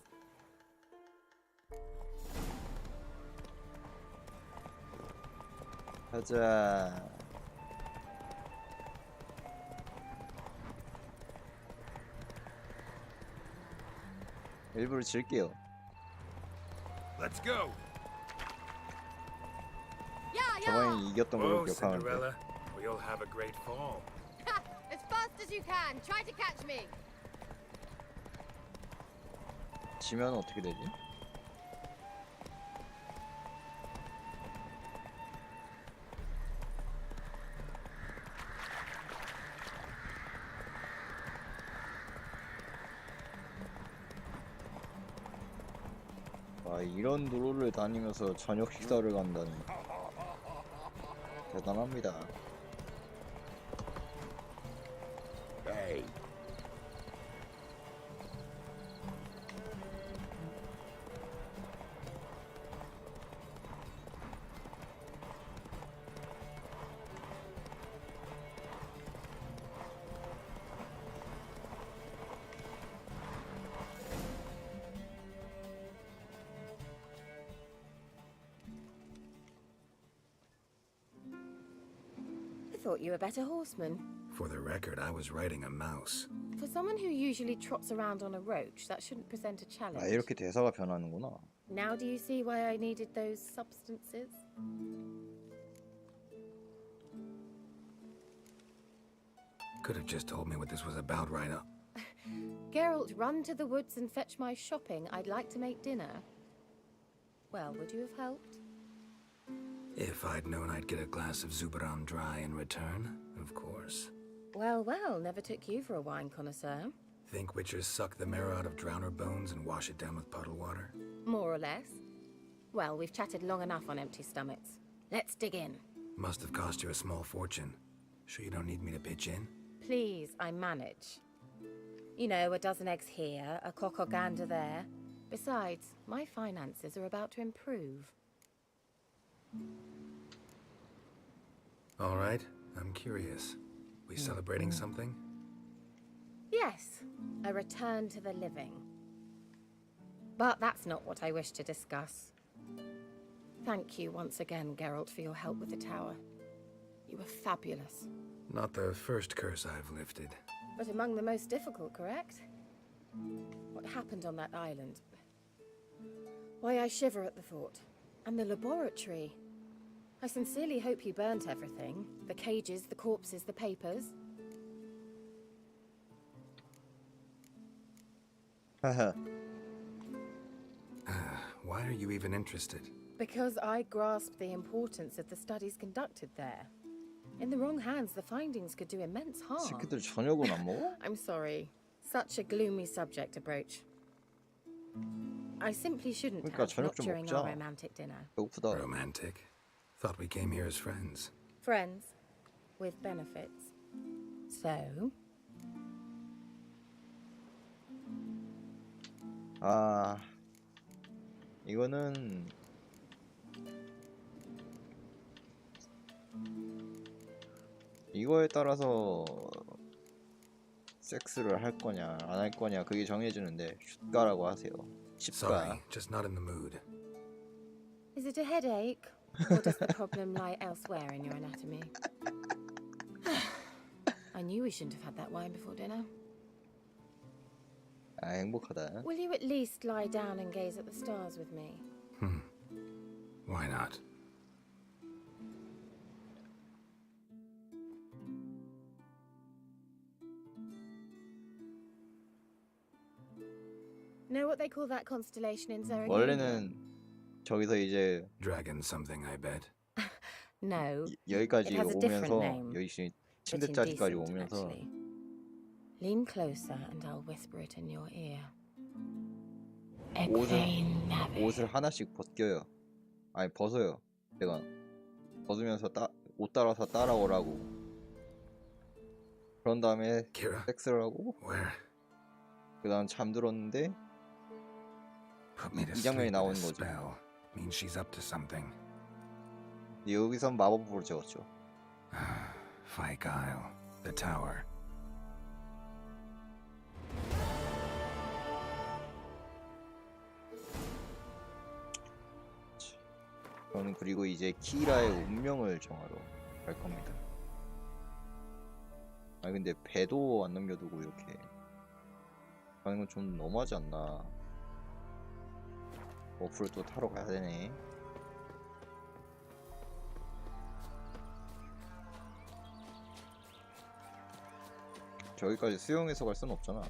가자. 일부러 질게요. Let's go. 저번에 이겼던 걸로 기억하는데. Cinderella, we'll have a great fall. As fast as you can. Try to catch me. 지면 어떻게 되지? 와, 이런 도로를 다니면서 저녁 식사를 간다니 대단합니다. Hey. I thought you were a better horseman. For the record, I was riding a mouse. For someone who usually trots around on a roach, that shouldn't present a 아, challenge. 이렇게 대사가 변하는구나. Now do you see why I needed those substances? Could have just told me what this was about right up. Geralt, run to the woods and fetch my shopping. I'd like to make dinner. Well, would you have helped? If I'd known I'd get a glass of Zubaram dry in return, of course. Well, well, never took you for a wine connoisseur. Think witchers suck the marrow out of drowner bones and wash it down with puddle water? More or less. Well, we've chatted long enough on empty stomachs. Let's dig in. Must have cost you a small fortune. Sure you don't need me to pitch in? Please, I manage. You know, a dozen eggs here, a cock or gander there. Besides, my finances are about to improve. All right, I'm curious. We celebrating something? Yes, a return to the living. But that's not what I wish to discuss. Thank you once again, Geralt, for your help with the tower. You were fabulous. Not the first curse I've lifted. But among the most difficult, correct? What happened on that island? Why, I shiver at the thought. And the laboratory. I sincerely hope you burnt everything. The cages, the corpses, the papers. Haha. Why are you even interested? Because I grasped the importance of the studies conducted there. In the wrong hands, the findings could do immense harm. 새끼들 저녁은 안 먹어? I'm sorry. Such a gloomy subject to broach. I simply shouldn't 그러니까 have, 저녁 not 좀 during 먹자. our romantic dinner. 배고프다. Romantic? Thought we came here as friends. Friends with benefits. So, 아, 이거는 이거에 따라서 섹스를 할 거냐 안 할 거냐 그게 정해지는데 슛가라고 하세요. 집가. Sorry, just not in the mood. is it a headache? Or does the problem lie elsewhere in your anatomy? I knew we shouldn't have had that wine before dinner. 아, 행복하다. Will you at least lie down and gaze at the stars with me? Why not? Know what they call that constellation in Zeragania? 원래는 저기서 이제 Dragon something, I bet. No. 여기까지 It has a different 오면서 name, 여기 but 침대짜리까지 indecent, 오면서 actually. Lean closer and I'll whisper it in your ear. 옷을 하나씩 벗겨요. 아니 벗어요. 내가 벗으면서 옷 따라서 따라오라고. 그런 다음에 Kira, 섹스를 하고 where? 그다음 잠들었는데 Put me to 이 장면이 sleep 나오는 with a 거죠. spell. Means she's up to something. 여기선 마법으로 적었죠. Fight Guile, the tower. 저는 그리고 이제 키라의 운명을 정하러 갈 겁니다. 아니 근데 배도 안 남겨두고 이렇게 가는 건 좀 너무하지 않나. 어플을 또 타러 가야 되네. 저기까지 수영해서 갈 수는 없잖아.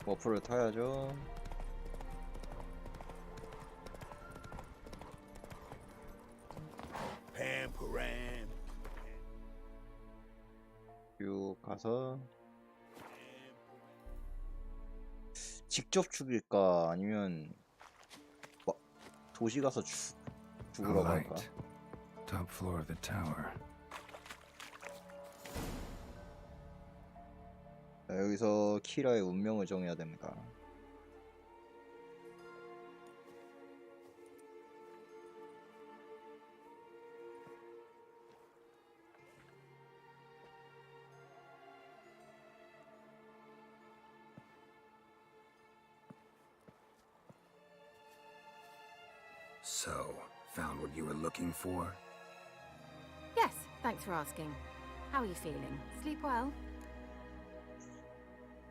워프를 타야죠. Pamparam. 쭉 가서 직접 죽일까 아니면 도시 가서 죽으라고 할까? Light. Top floor of the tower. 자, 여기서 키라의 운명을 정해야 됩니다. So, found what you were looking for? Yes, thanks for asking. How are you feeling? Sleep well?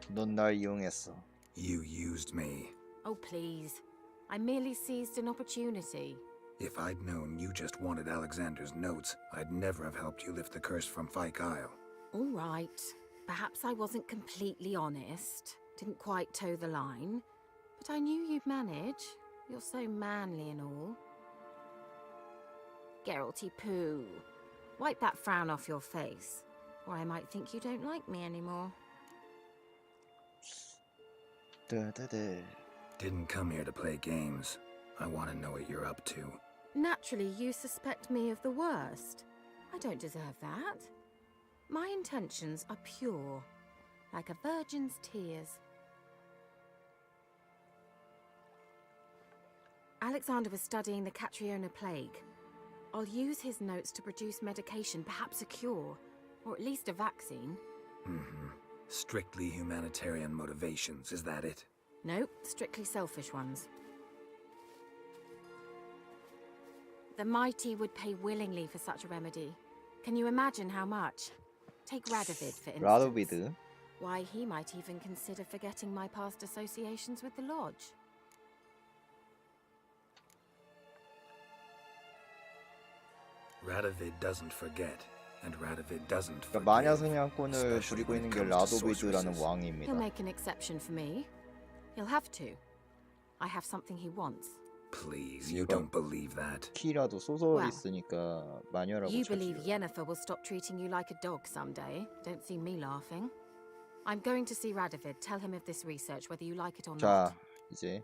넌 날 이용했어. You used me. Oh, please. I merely seized an opportunity. If I'd known you just wanted Alexander's notes, I'd never have helped you lift the curse from Fyke Isle. All right. Perhaps I wasn't completely honest. Didn't quite toe the line. But I knew you'd manage. You're so manly and all. Geralty Pooh. Wipe that frown off your face, or I might think you don't like me anymore. Didn't come here to play games. I want to know what you're up to. Naturally, you suspect me of the worst. I don't deserve that. My intentions are pure, like a virgin's tears. Alexander was studying the Catriona plague. I'll use his notes to produce medication, perhaps a cure, or at least a vaccine. Strictly humanitarian motivations, is that it? Nope, strictly selfish ones. The mighty would pay willingly for such a remedy. Can you imagine how much? Take Radovid, for instance. Radovid? Why, he might even consider forgetting my past associations with the Lodge. Radovid doesn't forget, and Radovid doesn't 그러니까 forgive. 마녀 사냥꾼을 부리고 있는 게 라도비드라는 왕입니다. He'll make an exception for me. He'll have to. I have something he wants. Please, you don't believe that. 키라도 소설이 있으니까 마녀라고 You 쳐주죠. believe Yennefer will stop treating you like a dog someday. Don't see me laughing. I'm going to see Radovid. Tell him of this research, whether you like it or not. 자, 이제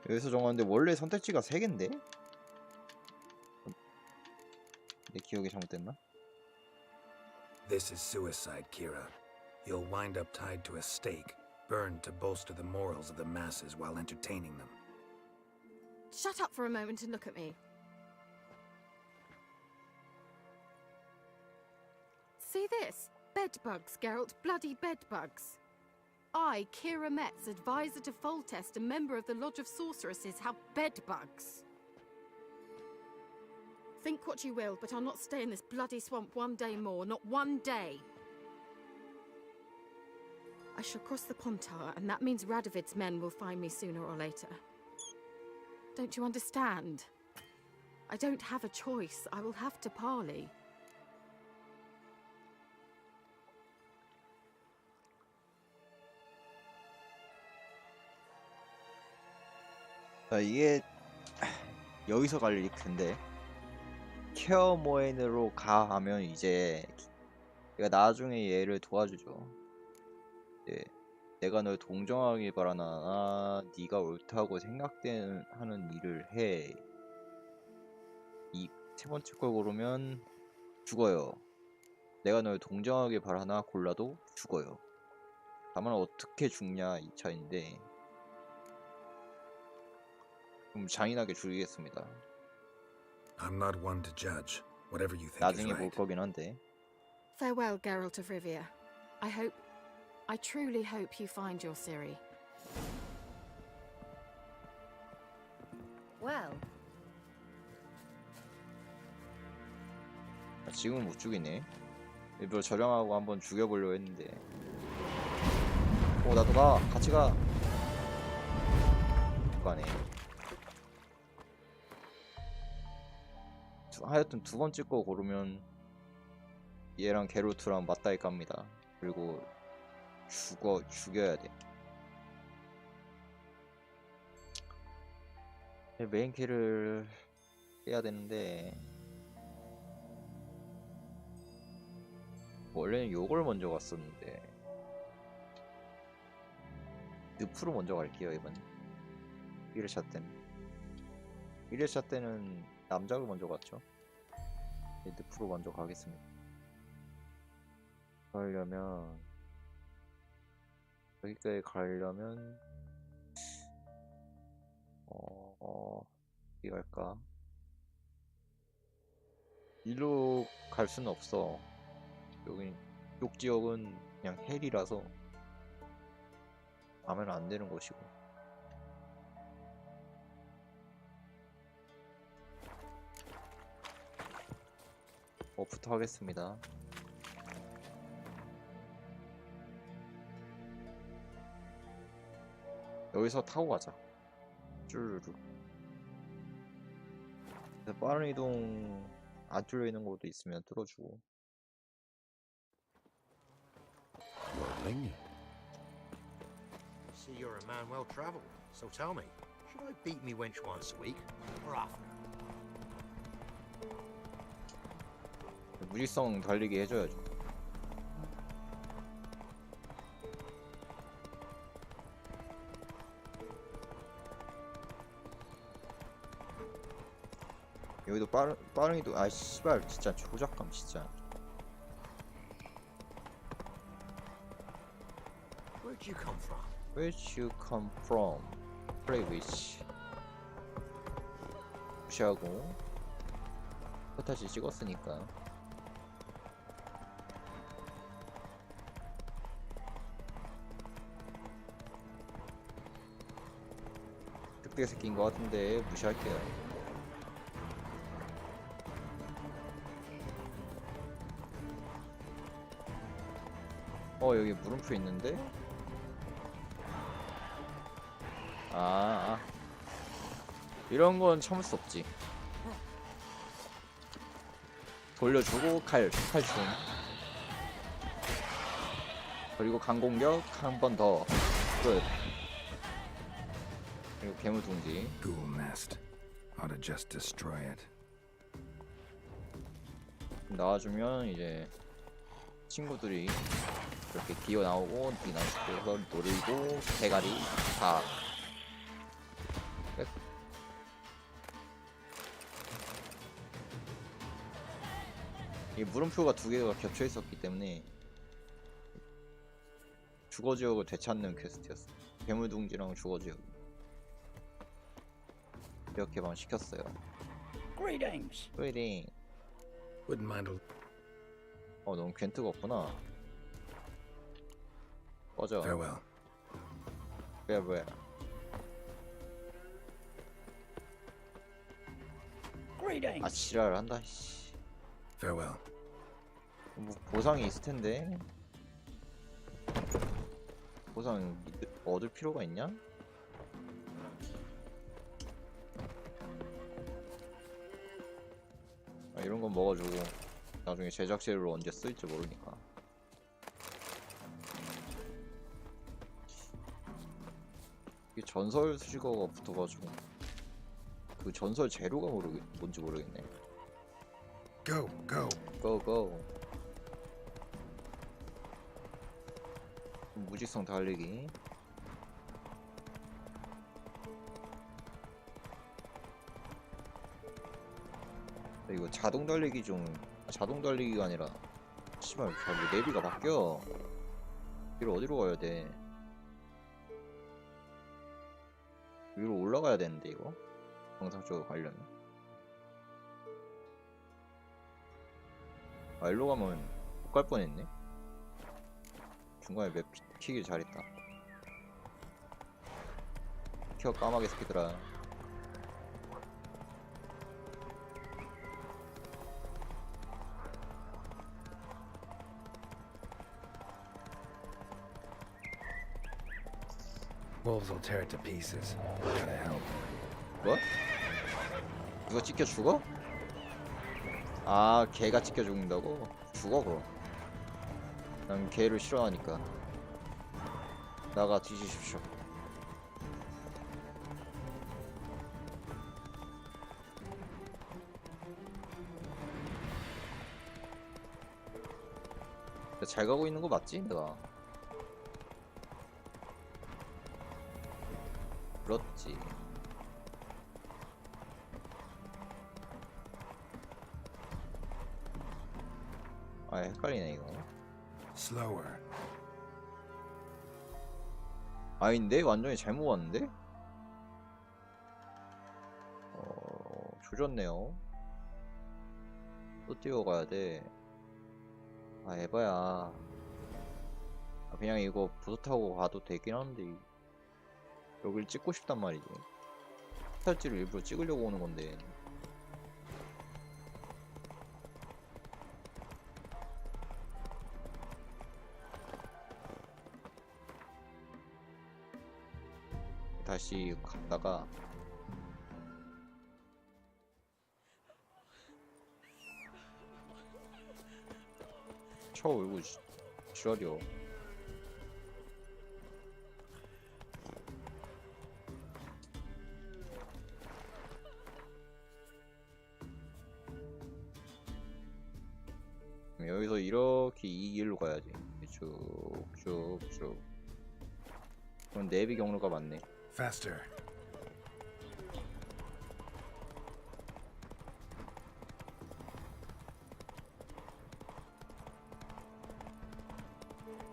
여기서 정하는데 원래 선택지가 3개인데? 내 기억이 잘못됐나? This is suicide, Kira. You'll wind up tied to a stake, burned to bolster the morals of the masses while entertaining them. Shut up for a moment and look at me. See this? Bedbugs, Geralt. Bloody bedbugs. I, Kira Metz, advisor to Foltest, a member of the Lodge of Sorceresses, have bedbugs. Think what you will, but I'll not stay in this bloody swamp one day more. Not one day. I shall cross the Pontar, and that means Radovid's men will find me sooner or later. Don't you understand? I don't have a choice. I will have to parley. 자, 이게 여기서 갈 텐데 케어모엔으로 가하면 이제 얘가 나중에 얘를 도와주죠. 이제 내가 널 동정하길 바라나 네가 옳다고 생각하는 일을 해. 이 세 번째 걸 고르면 죽어요. 내가 널 동정하길 바라나 골라도 죽어요. 다만 어떻게 죽냐 이 차인데 좀 잔인하게 죽이겠습니다. I'm not one to judge. Whatever you think is 나중에 볼 right. 거긴 한데. Farewell, Geralt of Rivia. I truly hope you find your Ciri. Well, 지금은 못 죽이네. 일부러 저렴하고 한번 죽여보려고 했는데. 오, 나도 가. 같이 가. 가네. 하여튼 두 번째 거 고르면 얘랑 게로트랑 맞다이 깝니다. 그리고 죽여야 돼. 메인키를 해야 되는데 원래는 요걸 먼저 갔었는데 늪으로 먼저 갈게요. 이번 1회차 때는 1회차 때는 남작을 먼저 갔죠. 늪으로 먼저 가겠습니다. 가려면 여기까지 가려면 어디 갈까? 일로 갈 수는 없어. 여기 이쪽 지역은 그냥 헬이라서 가면 안 되는 곳이고. 뭐부터 하겠습니다. 여기서 타고 가자. 쭈르르. 그래서 빠른 이동 안 뚫려 있는 곳도 있으면 뚫어주고. Rolling. See, you're a man well travelled. So tell me, should I beat me wench once a week or often? 무지성 달리기 해줘야죠. 여기도 빠른 이동. 아 씨발 진짜 조작감 진짜. Where'd you come from? Where'd you come from? Play with. 무시하고 포타지 찍었으니까. 늑대 새끼인 것 같은데 무시할게요. 여기 물음표 있는데? 이런 건 참을 수 없지. 돌려주고 칼춤. 그리고 강공격 한 번 더. 끝. 그리고 괴물 둥지. Ghoul nest. Ought to just destroy it. 나와주면 이제 친구들이 이렇게 기어 나오고 니나서 노리고 대가리 다. 끝. 이 물음표가 두 개가 겹쳐 있었기 때문에 주거 지역을 되찾는 퀘스트였어. 괴물 둥지랑 주거 지역 이렇게만 시켰어요. Greetings. 그레이딩. Wouldn't mind a... 너무 괜트가 없구나. 꺼져. Farewell. 왜? Greetings. 지랄을 한다. 씨. Farewell. 뭐 보상이 있을 텐데. 보상 얻을 필요가 있냐? 이런 건 먹어주고 나중에 제작 재료로 언제 쓸지 모르니까. 이게 전설 수식어가 붙어가지고 그 전설 재료가 뭔지 모르겠네. go. 무지성 달리기. 이거 자동 달리기 자동 달리기가 아니라 씨발 왜 내비가 바뀌어. 길을 어디로 가야 돼? 위로 올라가야 되는데 이거 정상 쪽으로 가려면. 일로 가면 못 갈 뻔했네. 중간에 맵 키길 잘했다. 키어 까마귀 새끼들아. Wolves will tear it to pieces. Gotta help. 뭐? 누가 찢겨 죽어? 개가 찢겨 죽는다고? 죽어 그럼. 난 개를 싫어하니까. 나가 뒤지십시오. 잘 가고 있는 거 맞지? 내가. 그렇지. 헷갈리네 이거. Slower. 아닌데? 완전히 잘못 왔는데? 조졌네요. 또 뛰어가야 돼. 에바야. 그냥 이거 보드 타고 가도 되긴 한데 여길 찍고 싶단 말이지. 스타일지를 일부러 찍으려고 오는 건데. 다시 갔다가 쳐 울고 지랄이요. 여기서 이렇게 이 길로 가야지. 쭉쭉쭉. 그럼 내비 경로가 맞네. Faster.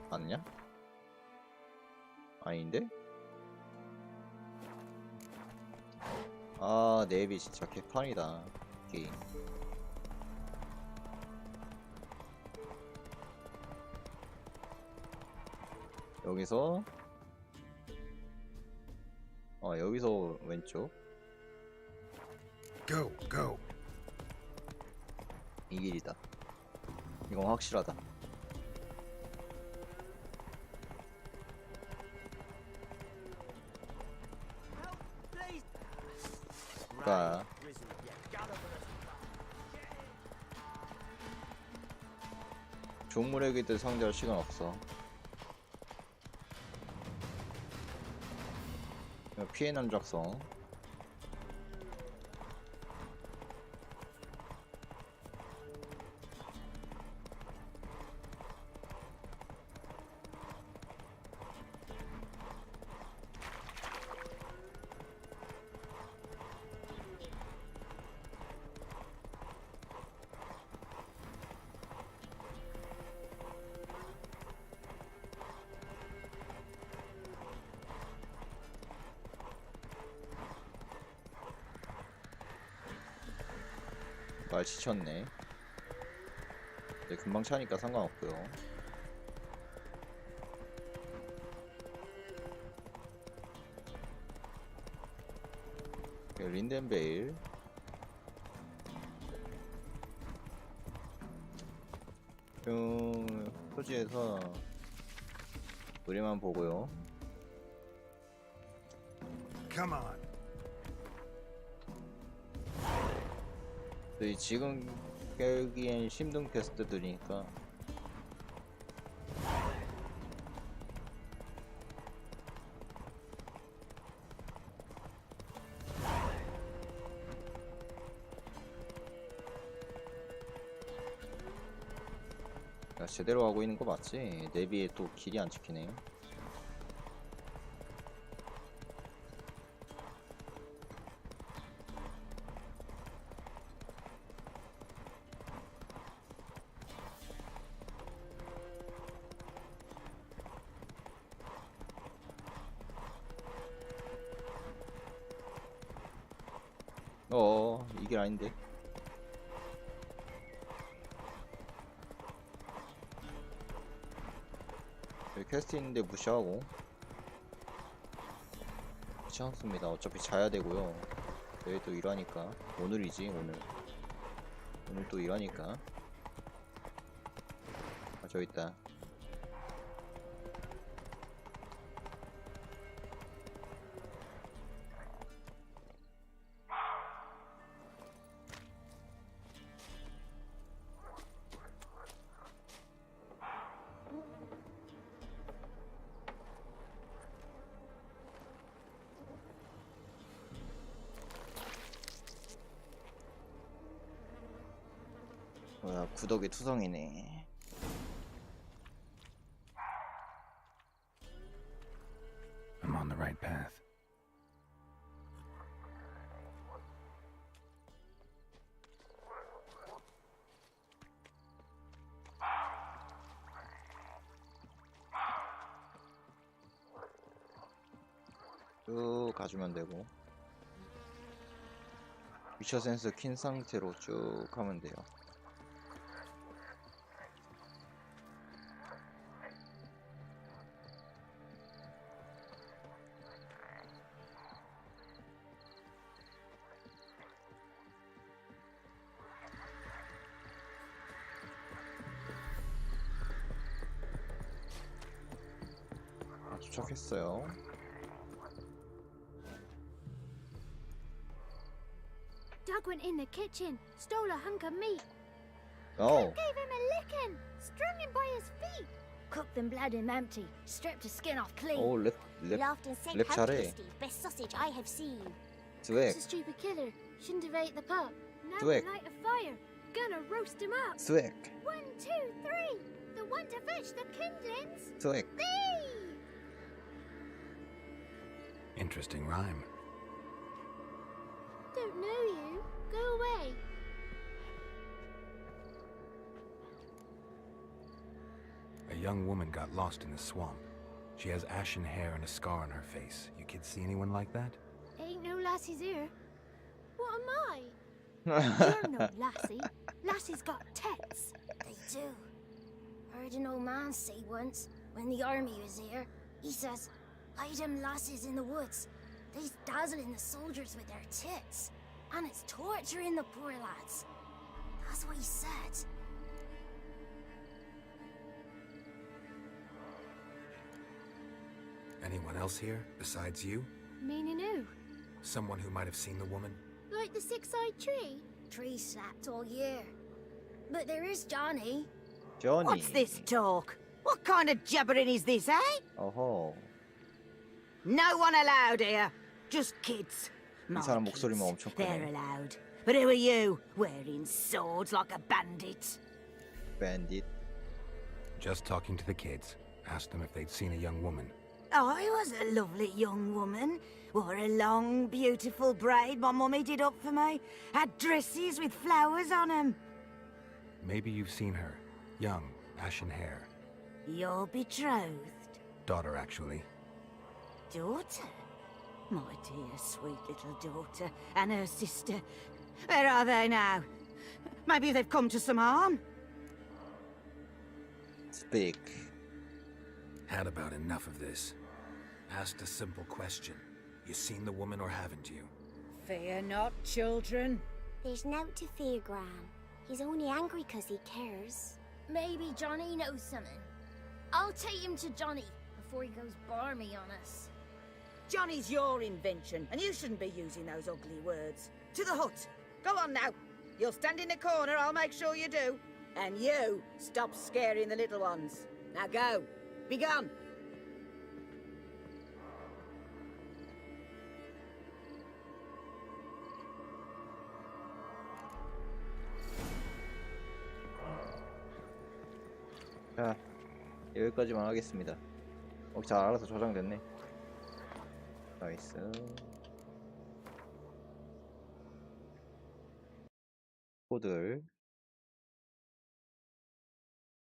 맞냐? 아닌데? 아, 내비 진짜 개판이다 게임. 여기서 여기서 왼쪽. Go, go. 이 길이다. 이건 확실하다. 가. 종물애기들 상대할 시간 없어. 피해 남작성. 말 지쳤네. 이제 금방 차니까 상관없고요. 린덴베일. 표지에서 우리만 보고요. Come on. 지금 깨기엔 힘든 퀘스트들이니까 야, 제대로 하고 있는 거 맞지? 내비에 또 길이 안 찍히네. 이게 아닌데. 여기 퀘스트 있는데 무시하고 귀찮습니다. 어차피 자야 되고요. 내일 또 일하니까. 오늘이지 오늘 또 일하니까. 아, 저기 있다. 뭐야, 구덕이 투성이네. I'm on the right path. 쭉 가주면 되고, 위쳐 센서 킨 상태로 쭉 하면 돼요. 도착했어요. dog went in the kitchen, stole a hunk of meat. Oh. Gave him a licking, strung him by his feet. Cooked and bled him empty, stripped his skin off clean. 오, 랩 Laughed and said, 랩 how 잘해. tasty, best sausage I have seen. 스웩, It's a stupid killer, shouldn't have ate the pup. Now Swig. we light a fire, gonna roast him up. 스웩, 1, 2, 3, the one to fetch the kindlings. 스웩. Thee! Interesting rhyme. Don't know you. Go away. A young woman got lost in the swamp. She has ashen hair and a scar on her face. You kids see anyone like that? Ain't no lassies here. What am I? You're no lassie. Lassie's got tets. They do. Heard an old man say once, when the army was here, he says, hide them lasses in the woods. They's dazzling the soldiers with their tits. And it's torturing the poor lads. That's what he said. Anyone else here besides you? Meaning who? Someone who might have seen the woman? Like the six-eyed tree? Tree slapped all year. But there is Johnny. Johnny. What's this talk? What kind of jabbering is this, eh? 어허. No one allowed here. Just kids. 이 My 사람 kids. 목소리만 엄청 They're 크네. allowed. But who are you, wearing swords like a bandit? Bandit. Just talking to the kids. Asked them if they'd seen a young woman. I was a lovely young woman. Wore a long, beautiful braid my mummy did up for me. Had dresses with flowers on 'em. Maybe you've seen her. Young, ashen hair. Your betrothed Daughter, actually. daughter? My dear, sweet little daughter and her sister. Where are they now? Maybe they've come to some harm. Speak. Had about enough of this. Asked a simple question. You seen the woman or haven't you? Fear not, children. There's nought to fear, Gran. He's only angry 'cause he cares. Maybe Johnny knows something. I'll take him to Johnny before he goes barmy on us. Johnny's your invention, and you shouldn't be using those ugly words. To the hut. Go on now. You'll stand in the corner, I'll make sure you do. And you, stop scaring the little ones. Now go. Be gone. 자, 여기까지만 하겠습니다. 잘 알아서 저장됐네. 나이스. 코드를